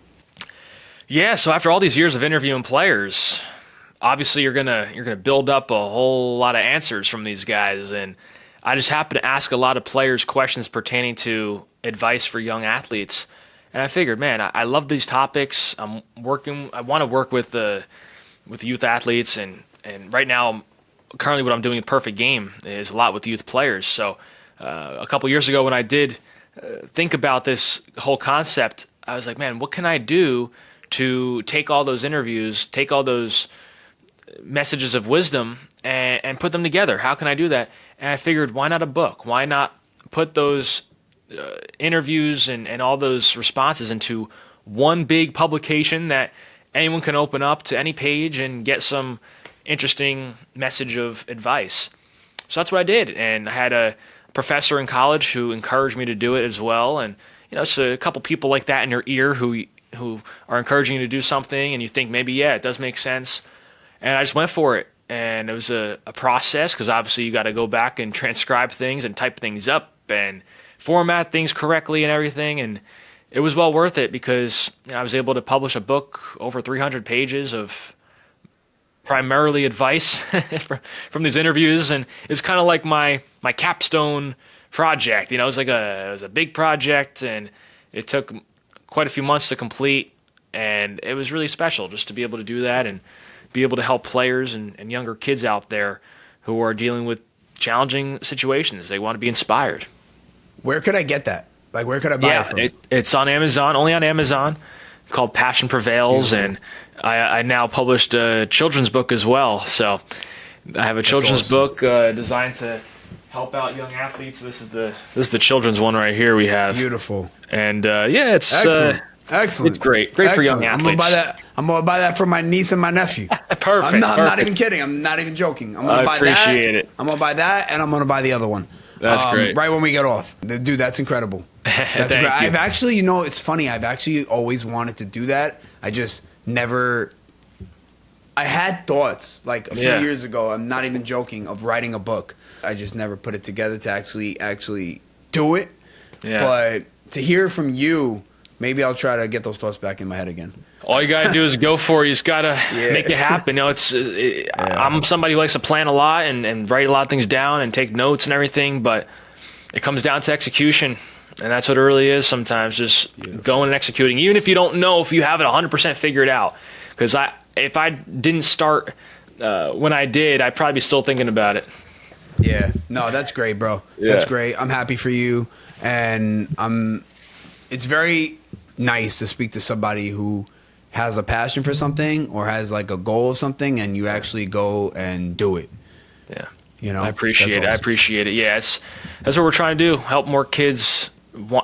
Yeah. So after all these years of interviewing players, obviously you're gonna build up a whole lot of answers from these guys, and I just happen to ask a lot of players questions pertaining to advice for young athletes. And I figured, man, I love these topics. I want to work with youth athletes. And right now, currently what I'm doing with Perfect Game is a lot with youth players. So a couple years ago when I did think about this whole concept, I was like, man, what can I do to take all those interviews, take all those messages of wisdom and put them together? How can I do that? And I figured, why not a book? Why not put those interviews and all those responses into one big publication that anyone can open up to any page and get some interesting message of advice? So that's what I did. And I had a professor in college who encouraged me to do it as well. And, so a couple people like that in your ear who are encouraging you to do something, and you think maybe, yeah, it does make sense. and I just went for it. And it was a process because obviously you got to go back and transcribe things and type things up and format things correctly and everything. And it was well worth it because I was able to publish a book over 300 pages of primarily advice from these interviews, and it's kind of like my capstone project. It was a big project, and it took quite a few months to complete, and it was really special just to be able to do that and be able to help players and younger kids out there who are dealing with challenging situations. They want to be inspired. Where could I get that? Like, where could I buy it from? It's on Amazon, only on Amazon, called Passion Prevails, Beautiful. and I now published a children's book as well. So I have a children's book designed to help out young athletes. This is the children's one right here we have. Beautiful. And it's Excellent. It's great for young athletes. I'm gonna buy that for my niece and my nephew. Perfect. I'm not even kidding. I'm not even joking. I'm gonna buy that. I appreciate it. I'm gonna buy that, and I'm gonna buy the other one. That's great. Right when we get off, dude. That's incredible. That's Thank great. you. I've actually, it's funny. I've actually always wanted to do that. I just never. I had thoughts like a few years ago. I'm not even joking, of writing a book. I just never put it together to actually do it. Yeah. But to hear from you, maybe I'll try to get those thoughts back in my head again. All you gotta do is go for it. You just gotta make it happen. I'm somebody who likes to plan a lot and write a lot of things down and take notes and everything, but it comes down to execution, and that's what it really is sometimes, just going and executing, even if you don't know if you have it 100% figured out. Because if I didn't start when I did, I'd probably be still thinking about it. Yeah. No, that's great, bro. Yeah. That's great. I'm happy for you, and it's very nice to speak to somebody who has a passion for something or has like a goal of something, and you actually go and do it. Yeah. I appreciate it. Awesome. I appreciate it. Yeah, that's what we're trying to do. Help more kids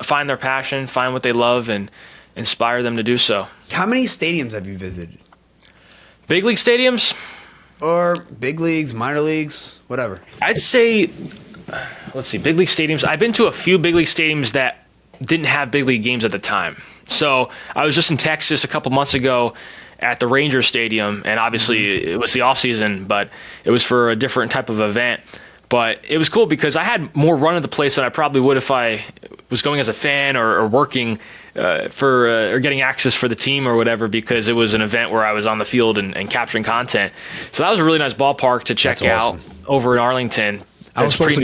find their passion, find what they love, and inspire them to do so. How many stadiums have you visited? Big league stadiums? Or big leagues, minor leagues, whatever. I'd say, let's see, big league stadiums. I've been to a few big league stadiums that didn't have big league games at the time. So I was just in Texas a couple months ago at the Rangers Stadium, and obviously it was the off season, but it was for a different type of event. But it was cool because I had more run of the place than I probably would if I was going as a fan or working or getting access for the team or whatever, because it was an event where I was on the field and capturing content. So that was a really nice ballpark to check out over in Arlington. I was supposed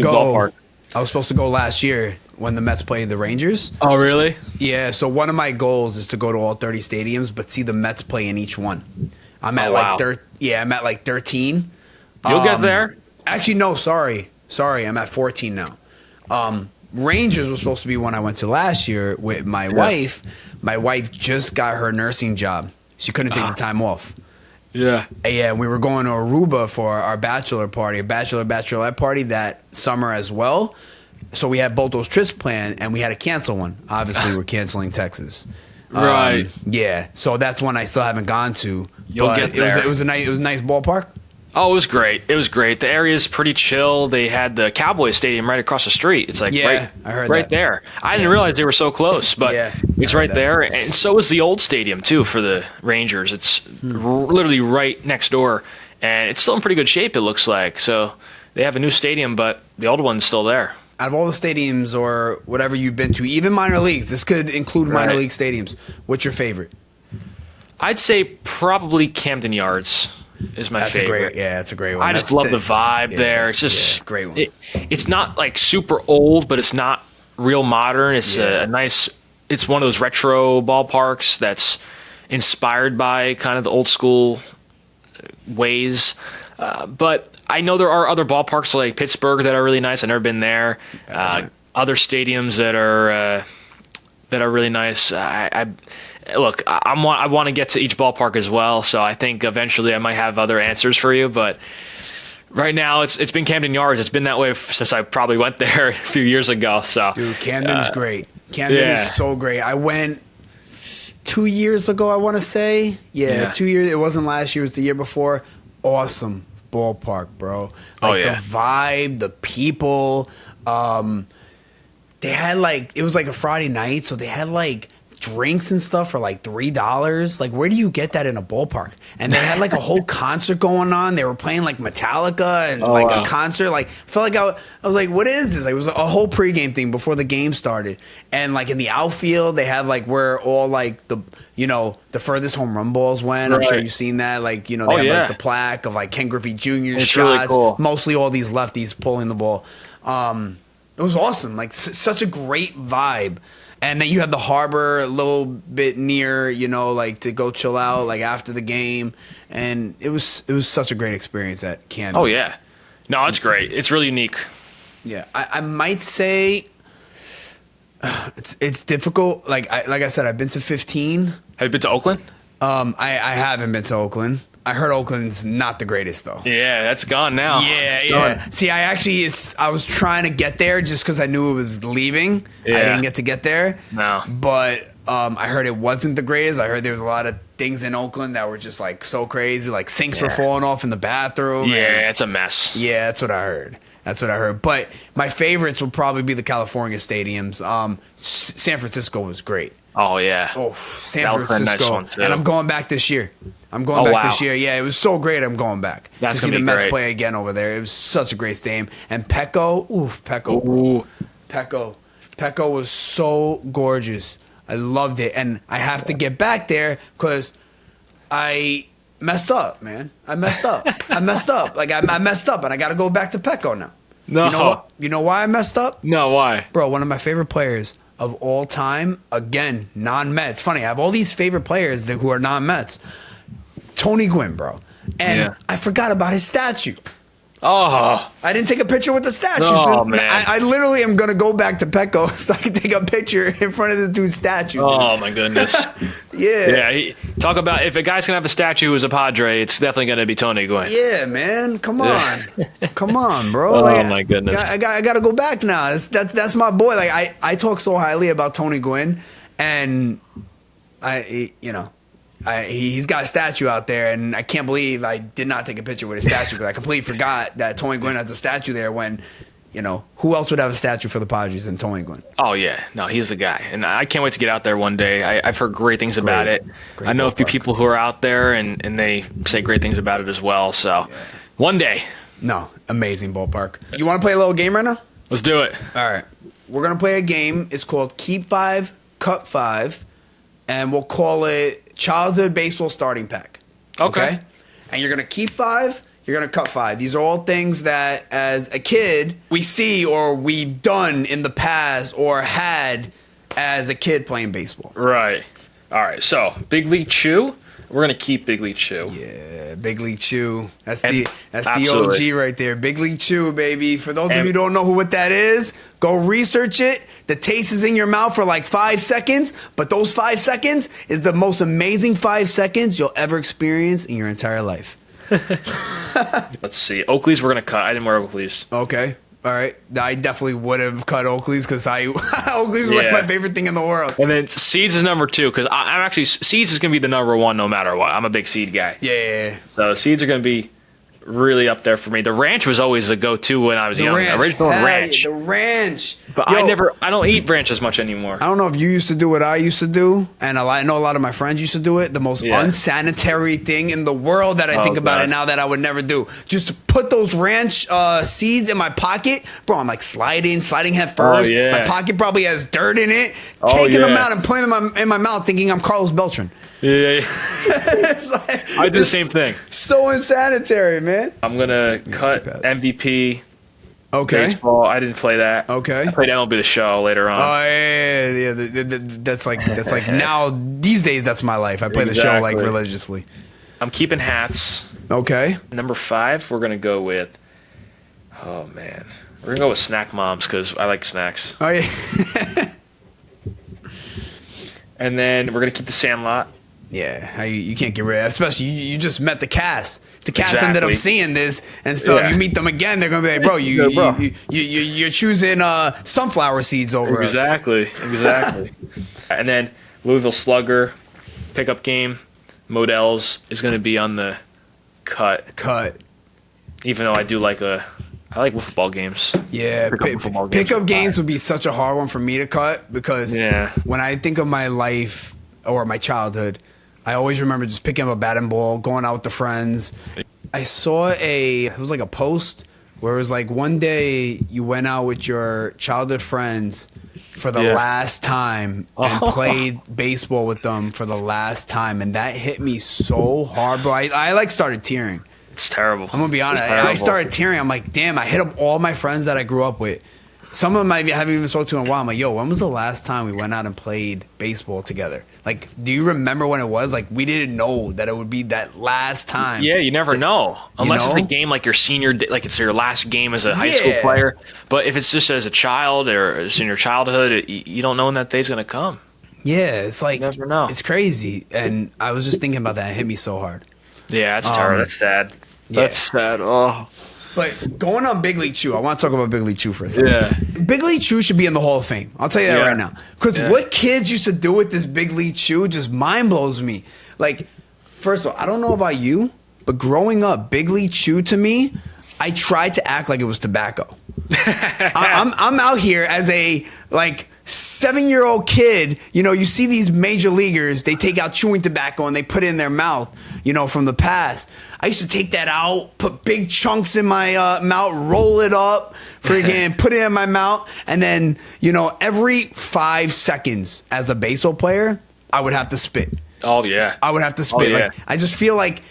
to go last year when the Mets played the Rangers. Oh, really? Yeah, so one of my goals is to go to all 30 stadiums, but see the Mets play in each one. I'm at I'm at like 13. You'll get there. Actually, no, sorry. I'm at 14 now. Rangers was supposed to be one I went to last year with my wife. My wife just got her nursing job. She couldn't take the time off. Yeah. Yeah, we were going to Aruba for our bachelorette party that summer as well. So we had both those trips planned, and we had to cancel one. Obviously, we're canceling Texas. Right. Yeah. So that's one I still haven't gone to. You'll get there. It was a nice ballpark. Oh, it was great. The area is pretty chill. They had the Cowboys Stadium right across the street. It's like I heard right that. there. I didn't realize they were so close, but it's right there. And so is the old stadium, too, for the Rangers. It's literally right next door, and it's still in pretty good shape, it looks like. So they have a new stadium, but the old one's still there. Out of all the stadiums or whatever you've been to, even minor leagues, this could include minor league stadiums. What's your favorite? I'd say probably Camden Yards is my favorite. That's a great one. I just love the vibe there. It's just great one. It's not like super old, but it's not real modern. It's a nice. It's one of those retro ballparks that's inspired by kind of the old school ways. But I know there are other ballparks like Pittsburgh that are really nice. I've never been there. Other stadiums that are really nice. I want to get to each ballpark as well. So I think eventually I might have other answers for you. But right now it's been Camden Yards. It's been that way since I probably went there a few years ago. So dude, Camden's great. Camden is so great. I went 2 years ago, I want to say. Yeah, 2 years. It wasn't last year. It was the year before. Awesome ballpark, bro. Like the vibe, the people. They had it was like a Friday night, so they had like drinks and stuff for like $3. Like, where do you get that in a ballpark? And they had like a whole concert going on. They were playing like Metallica and a concert. Like, felt like I was like, what is this? Like, it was a whole pregame thing before the game started. And like in the outfield, they had like where all like the furthest home run balls went. I'm sure you've seen that. Like, they had like the plaque of like Ken Griffey Jr.'s shots. Really cool. Mostly all these lefties pulling the ball. It was awesome. Like such a great vibe. And then you had the harbor a little bit near, like to go chill out like after the game. And it was such a great experience at Camden. Oh yeah. No, it's great. It's really unique. Yeah. I might say it's difficult. Like I said, I've been to 15. Have you been to Oakland? I haven't been to Oakland. I heard Oakland's not the greatest though. Yeah, that's gone now. Yeah. See, I was trying to get there just because I knew it was leaving. Yeah. I didn't get to get there. No. But I heard it wasn't the greatest. I heard there was a lot of things in Oakland that were just like so crazy. Like sinks were falling off in the bathroom. Yeah, it's a mess. Yeah, that's what I heard. But my favorites would probably be the California stadiums. San Francisco was great. Oh yeah. Oh, San That was a nice Francisco. one, too. And I'm going back this year. This year. Yeah, it was so great. I'm going back That's to see gonna the be Mets great. play again over there. It was such a great stadium. And Petco, Petco. Ooh. Petco was so gorgeous. I loved it. And I have to get back there because I messed up, man. I messed up. Like, I messed up, and I got to go back to Petco now. No. You know why I messed up? No, why? Bro, one of my favorite players of all time, again, non-Mets. Funny, I have all these favorite players who are non-Mets. Tony Gwynn, bro. And I forgot about his statue. Oh. I didn't take a picture with the statue. Oh, so man. I literally am going to go back to Petco so I can take a picture in front of the dude's statue. Oh my goodness. Yeah. Yeah. Talk about if a guy's gonna have a statue who's a Padre, it's definitely gonna be Tony Gwynn. Yeah, man. Come on. Come on, bro. Oh, my goodness. I got to go back now. That's my boy. Like I talk so highly about Tony Gwynn, and he's got a statue out there, and I can't believe I did not take a picture with his statue because I completely forgot that Tony Gwynn has a statue there when, who else would have a statue for the Padres than Tony Gwynn? Oh yeah, no, he's the guy, and I can't wait to get out there one day. I've heard great things about it. Great I know a few ballpark. people who are out there, and they say great things about it as well. So, one day, No, amazing ballpark. You want to play a little game right now? let's do it. All right. We're going to play a game. It's called Keep 5, Cut 5, and we'll call it Childhood Baseball Starting Pack. Okay. And you're going to keep 5, you're going to cut 5. These are all things that as a kid we see or we've done in the past or had as a kid playing baseball. Right. All right. So, Big League Chew. We're gonna keep Big League Chew. Yeah, Big League Chew. That's And- the absolutely. OG right there. Big League Chew, baby. For those of you who don't know what that is, go research it. The taste is in your mouth for like 5 seconds, but those 5 seconds is the most amazing 5 seconds you'll ever experience in your entire life. Let's see. Oakley's we're gonna cut. I didn't wear Oakley's. Okay. All right. I definitely would have cut Oakley's because Oakley's is like Yeah. my favorite thing in the world. And then Seeds is number 2 because I'm actually Seeds is gonna be the number 1 no matter what. I'm a big Seed guy. Yeah. So Seeds are gonna be really up there for me. The Ranch was always a go-to when I was young. Ranch. Original Hey, Ranch. The ranch. But Yo, I don't eat Ranch as much anymore. I don't know if you used to do what I used to do, and I know a lot of my friends used to do it. The most Yeah. unsanitary thing in the world that I think about God. it now that I would never do. Just to put those ranch seeds in my pocket, bro. I'm like sliding head first. yeah. My pocket probably has dirt in it. Oh, Taking them yeah. out and putting them in my mouth, thinking I'm Carlos Beltran. Yeah. It's like- I do the it's same thing. So unsanitary, man. I'm gonna cut pads. MVP Okay. baseball. I didn't play that. Okay. I played MLB The Show later on. Oh yeah. That's like now these days that's my life. I play the show like Exactly. religiously. I'm keeping hats. Okay. Number 5, we're gonna go with. Oh man, we're gonna go with Snack Moms because I like snacks. Oh yeah. And then we're gonna keep the Sandlot. Yeah, you can't get rid of it. Especially you just met the cast. If the cast ended up Exactly. seeing this, and so Yeah. if you meet them again, they're gonna be like, bro, you're choosing sunflower seeds over us. Exactly. And then Louisville Slugger, pickup game. Modell's is gonna be on the cut. Cut. Even though I do like a I like football games. Yeah, Football games pickup are games fire. would be such a hard one for me to cut because Yeah. when I think of my life or my childhood, I always remember just picking up a bat and ball, going out with the friends. I saw it was like a post where it was like one day you went out with your childhood friends for the Yeah. last time and played baseball with them for the last time, and that hit me so hard, bro. I like started tearing. It's terrible. I'm gonna be honest. I started tearing. I'm like, damn. I hit up all my friends that I grew up with. Some of them I haven't even spoke to in a while. I'm like, yo, when was the last time we went out and played baseball together? Like, do you remember when it was? Like, we didn't know that it would be that last time. Yeah, you never know. Unless know? it's a game like your senior, like it's your last game as a high school player. But if it's just as a child or it's in your childhood, you don't know when that day's going to come. Yeah, it's like, You never know. it's crazy. And I was just thinking about that. It hit me so hard. Yeah, that's terrible. That's sad. yeah. That's sad. Oh, But going on Big League Chew, I want to talk about Big League Chew for a second. yeah. Big League Chew should be in the Hall of Fame. I'll tell you that Yeah. right now. Because Yeah. what kids used to do with this Big League Chew just mind blows me. Like, first of all, I don't know about you, but growing up, Big League Chew to me, I tried to act like it was tobacco. I'm out here as a like 7-year-old kid. You know, you see these major leaguers, they take out chewing tobacco and they put it in their mouth, you know, from the past. I used to take that out, put big chunks in my mouth, roll it up, freaking put it in my mouth. And then, you know, every 5 seconds as a baseball player, I would have to spit. Oh, yeah. I would have to spit. yeah. Like, I just feel like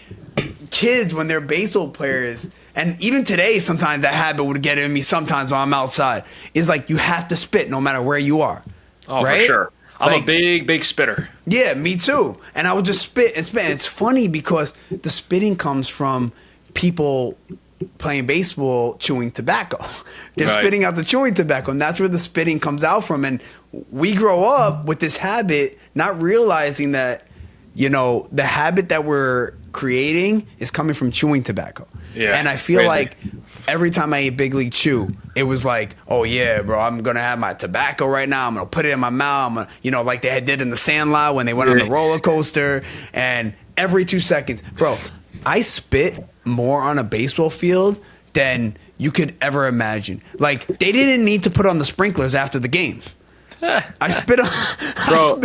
kids, when they're baseball players, and even today, sometimes that habit would get in me sometimes when I'm outside, is like you have to spit no matter where you are. Oh, right? for sure. I'm Like, a big spitter. Yeah, me too. And I would just spit and spit. And it's funny because the spitting comes from people playing baseball chewing tobacco. They're Right. spitting out the chewing tobacco, and that's where the spitting comes out from. And we grow up with this habit, not realizing that, you know, the habit that we're creating is coming from chewing tobacco. Yeah, And I feel crazy. like every time I ate Big League Chew, it was like, oh yeah, bro, I'm gonna have my tobacco right now. I'm gonna put it in my mouth. I'm gonna, you know, like they did in the Sandlot when they went on the roller coaster. And every 2 seconds, bro, I spit more on a baseball field than you could ever imagine. Like they didn't need to put on the sprinklers after the game. I spit on, Bro.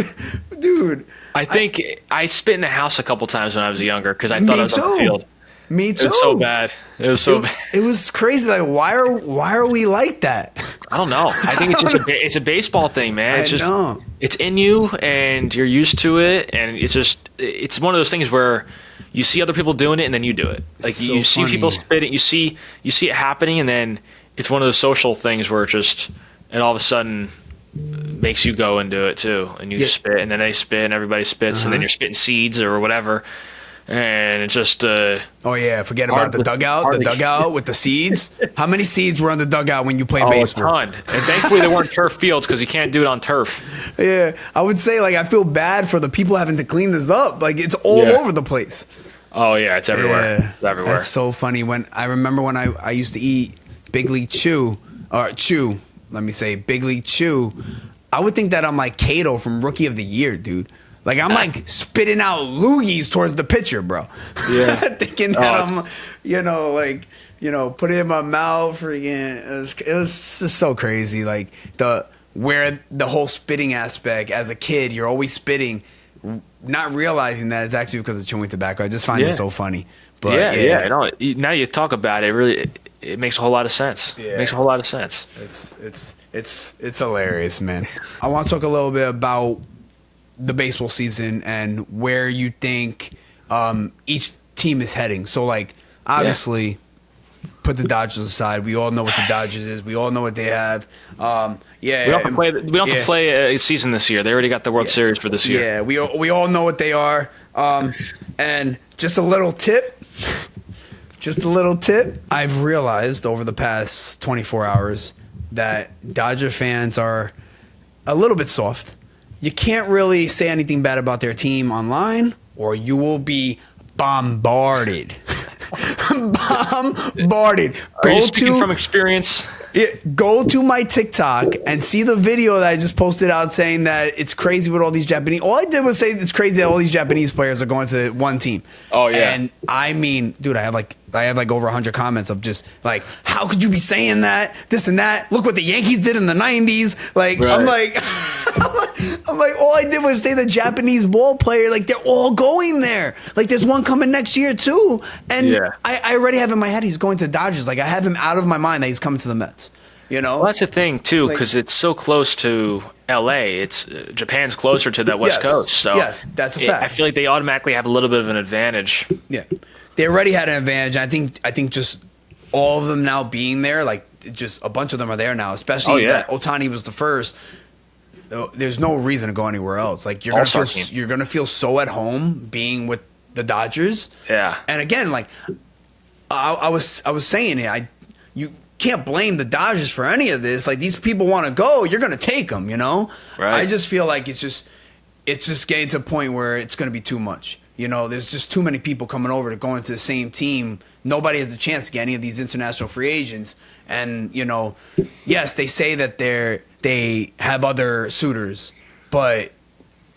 Dude. I think I spit in the house a couple times when I was younger because I thought Me I was on the too. field. Me too. It was so bad. It was so bad. It was crazy. Like, why are we like that? I don't know. I think it's just it's a baseball thing, man. It's I just know. it's in you and you're used to it, and it's one of those things where you see other people doing it and then you do it. Like It's you so see people funny. spitting, you see it happening, and then it's one of those social things where it all of a sudden makes you go and do it too, and you Yeah. spit, and then they spit, and everybody spits, and then you're spitting seeds or whatever, and it's just Oh yeah, forget Hard about the to- dugout. hard The to- dugout with the seeds. How many seeds were on the dugout when you played a baseball? ton. And thankfully they weren't turf fields because you can't do it on turf. Yeah, I would say like I feel bad for the people having to clean this up. Like it's all Yeah. over the place. Oh yeah, it's everywhere. Yeah, It's everywhere. That's so funny. When I remember when I used to eat Big League Chew or Chew. Let me say Big League Chew. I would think that I'm like Cato from Rookie of the Year, dude. Like I'm like spitting out loogies towards the pitcher, bro. Yeah. Thinking that I'm, you know, like, you know, put it in my mouth. Freaking, it was just so crazy. Like where the whole spitting aspect as a kid, you're always spitting, not realizing that it's actually because of chewing tobacco. I just find it so funny. But yeah. No, now you talk about it, really, it makes a whole lot of sense. Yeah. It makes a whole lot of sense. It's hilarious, man. I want to talk a little bit about the baseball season and where you think each team is heading. So, like, obviously, put the Dodgers aside. We all know what the Dodgers is. We all know what they have. We don't have to play a season this year. They already got the World Series for this year. Yeah, we all know what they are. And just a little tip. Just a little tip. I've realized over the past 24 hours that Dodger fans are a little bit soft. You can't really say anything bad about their team online or you will be bombarded. Bombarded. Are you speaking from experience? Go to my TikTok and see the video that I just posted out saying that it's crazy with all these Japanese. All I did was say it's crazy that all these Japanese players are going to one team. Oh yeah. And I mean, dude, I have like over 100 comments of just like, how could you be saying that? This and that. Look what the Yankees did in the 90s. Like, right. I'm like, all I did was say the Japanese ball player, like they're all going there. Like there's one coming next year too. And I already have in my head he's going to Dodgers. Like I have him out of my mind that he's coming to the Mets. You know? Well, that's the thing too, because it's so close to LA. It's Japan's closer to that West Coast. So yes, that's a fact. I feel like they automatically have a little bit of an advantage. Yeah. They already had an advantage. I think just all of them now being there, like just a bunch of them are there now, especially that Ohtani was the first. There's no reason to go anywhere else. Like you're gonna feel so at home being with the Dodgers. Yeah. And again, like I was saying it, you can't blame the Dodgers for any of this. Like these people want to go, you're gonna take them. You know. Right. I just feel like it's just getting to a point where it's gonna be too much. You know, there's just too many people coming over to go into the same team. Nobody has a chance to get any of these international free agents. And, you know, yes, they say that they have other suitors, but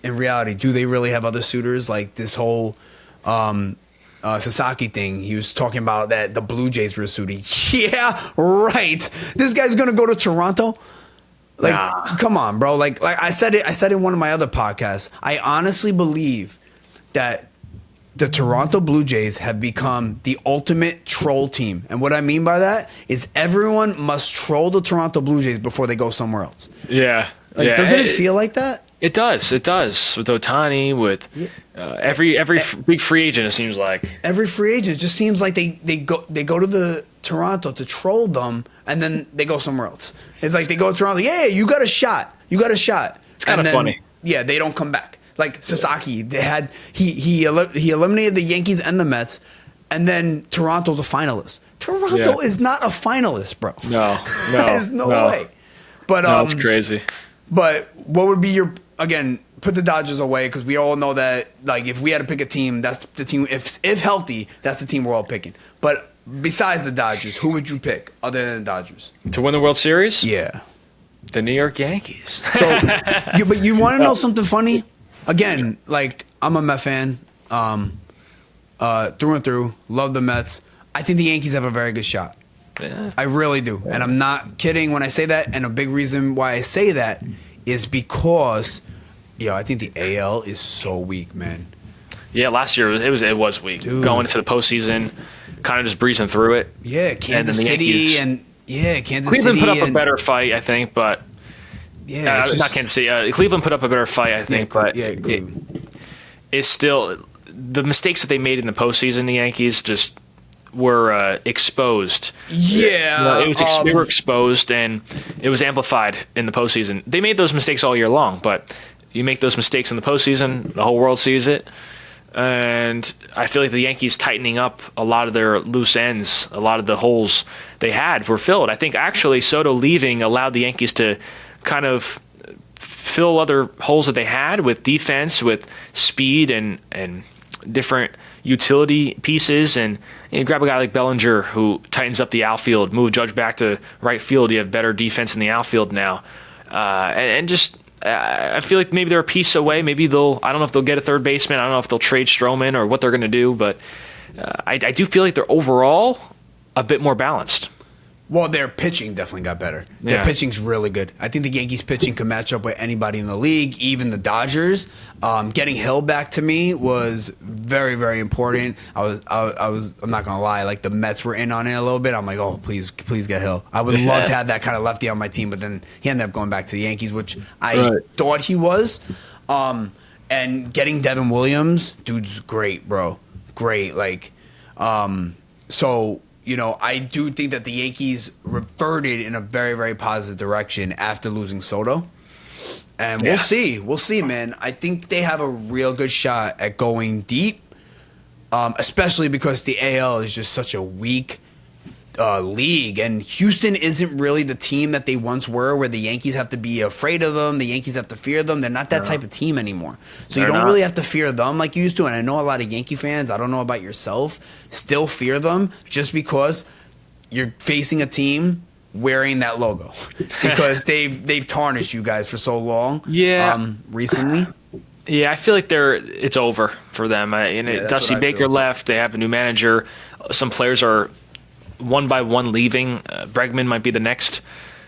in reality, do they really have other suitors? Like this whole Sasaki thing, he was talking about that the Blue Jays were suiting. Yeah, right. This guy's going to go to Toronto? Like, come on, bro. Like I said in one of my other podcasts, I honestly believe that the Toronto Blue Jays have become the ultimate troll team. And what I mean by that is everyone must troll the Toronto Blue Jays before they go somewhere else. Yeah. Like, doesn't it feel like that? It does. It does. With Ohtani, with every big free agent, it seems like. Every free agent, it just seems like they go to the Toronto to troll them, and then they go somewhere else. It's like they go to Toronto, yeah, you got a shot. It's kind of funny. Yeah, they don't come back. Like Sasaki, he eliminated the Yankees and the Mets, and then Toronto's a finalist. Toronto is not a finalist, bro. No, there's no way. But it's crazy. But what would be your put the Dodgers away because we all know that like if we had to pick a team, that's the team. If healthy, that's the team we're all picking. But besides the Dodgers, who would you pick other than the Dodgers to win the World Series? Yeah, the New York Yankees. But you want to know something funny? Again, like I'm a Met fan, through and through. Love the Mets. I think the Yankees have a very good shot. Yeah. I really do, and I'm not kidding when I say that. And a big reason why I say that is because, I think the AL is so weak, man. Yeah, last year it was weak. Dude. Going into the postseason, kind of just breezing through it. Yeah, Kansas City Cleveland put up a better fight, I think, but. Yeah, not Kansas City. Cleveland put up a better fight, I think, but it's still the mistakes that they made in the postseason. The Yankees just were exposed. Yeah, they were exposed, and it was amplified in the postseason. They made those mistakes all year long, but you make those mistakes in the postseason, the whole world sees it. And I feel like the Yankees tightening up a lot of their loose ends, a lot of the holes they had were filled. I think actually Soto leaving allowed the Yankees to kind of fill other holes that they had with defense, with speed and different utility pieces. And you grab a guy like Bellinger who tightens up the outfield, move Judge back to right field. You have better defense in the outfield now. I feel like maybe they're a piece away. Maybe I don't know if they'll get a third baseman. I don't know if they'll trade Stroman or what they're going to do. But I do feel like they're overall a bit more balanced. Well, their pitching definitely got better. Their pitching's really good. I think the Yankees pitching can match up with anybody in the league, even the Dodgers. Getting Hill back to me was very, very important. I'm not gonna lie, like the Mets were in on it a little bit. I'm like, oh, please get Hill. I would love to have that kind of lefty on my team, but then he ended up going back to the Yankees, which I thought he was. And getting Devin Williams, dude's great, bro. Great. I do think that the Yankees reverted in a very, very positive direction after losing Soto. And we'll see. We'll see, man. I think they have a real good shot at going deep, especially because the AL is just such a weak league. And Houston isn't really the team that they once were, where the Yankees have to be afraid of them. The Yankees have to fear them. They're not that type of team anymore. So you don't really have to fear them like you used to. And I know a lot of Yankee fans, I don't know about yourself, still fear them just because you're facing a team wearing that logo because they've tarnished you guys for so long. Yeah. Recently. Yeah, I feel like it's over for them. Dusty Baker left. They have a new manager. Some players are one by one leaving. Bregman might be the next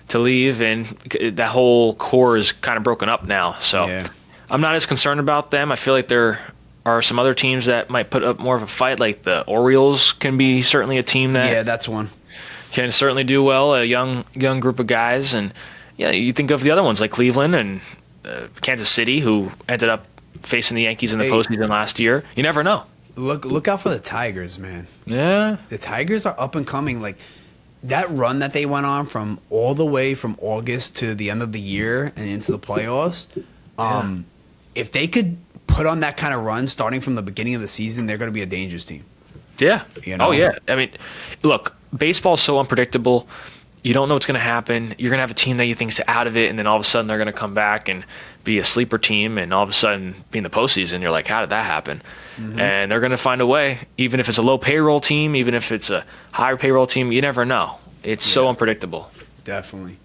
to leave, and that whole core is kind of broken up now. So I'm not as concerned about them. I feel like there are some other teams that might put up more of a fight, like the Orioles can be certainly a team that that's one can certainly do well. A young group of guys, and you think of the other ones like Cleveland and Kansas City, who ended up facing the Yankees in the postseason last year. You never know. Look out for the Tigers, man. Yeah. The Tigers are up and coming. Like, that run that they went on from all the way from August to the end of the year and into the playoffs, if they could put on that kind of run starting from the beginning of the season, they're going to be a dangerous team. Yeah. You know? Oh, yeah. I mean, look, baseball is so unpredictable. You don't know what's going to happen. You're going to have a team that you think is out of it, and then all of a sudden they're going to come back and be a sleeper team, and all of a sudden be in the postseason. You're like, how did that happen? Mm-hmm. And they're going to find a way, even if it's a low payroll team, even if it's a higher payroll team. You never know. It's so unpredictable. Definitely.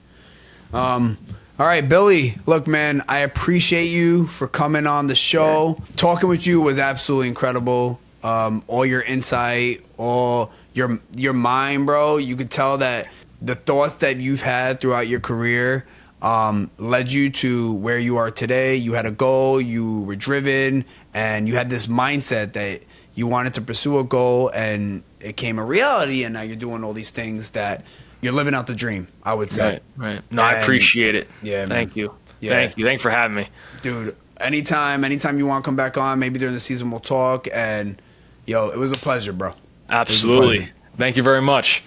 All right, Billy, look, man, I appreciate you for coming on the show. Talking with you was absolutely incredible. All your insight, all your mind, bro. You could tell that the thoughts that you've had throughout your career led you to where you are today. You had a goal, you were driven, and you had this mindset that you wanted to pursue a goal, and it came a reality, and now you're doing all these things that you're living out the dream, I would say. Right. No, I appreciate it. Yeah, man. Thank you. Yeah. Thank you. Thanks for having me. Dude, anytime you want to come back on, maybe during the season we'll talk, and, it was a pleasure, bro. Absolutely. Thank you very much.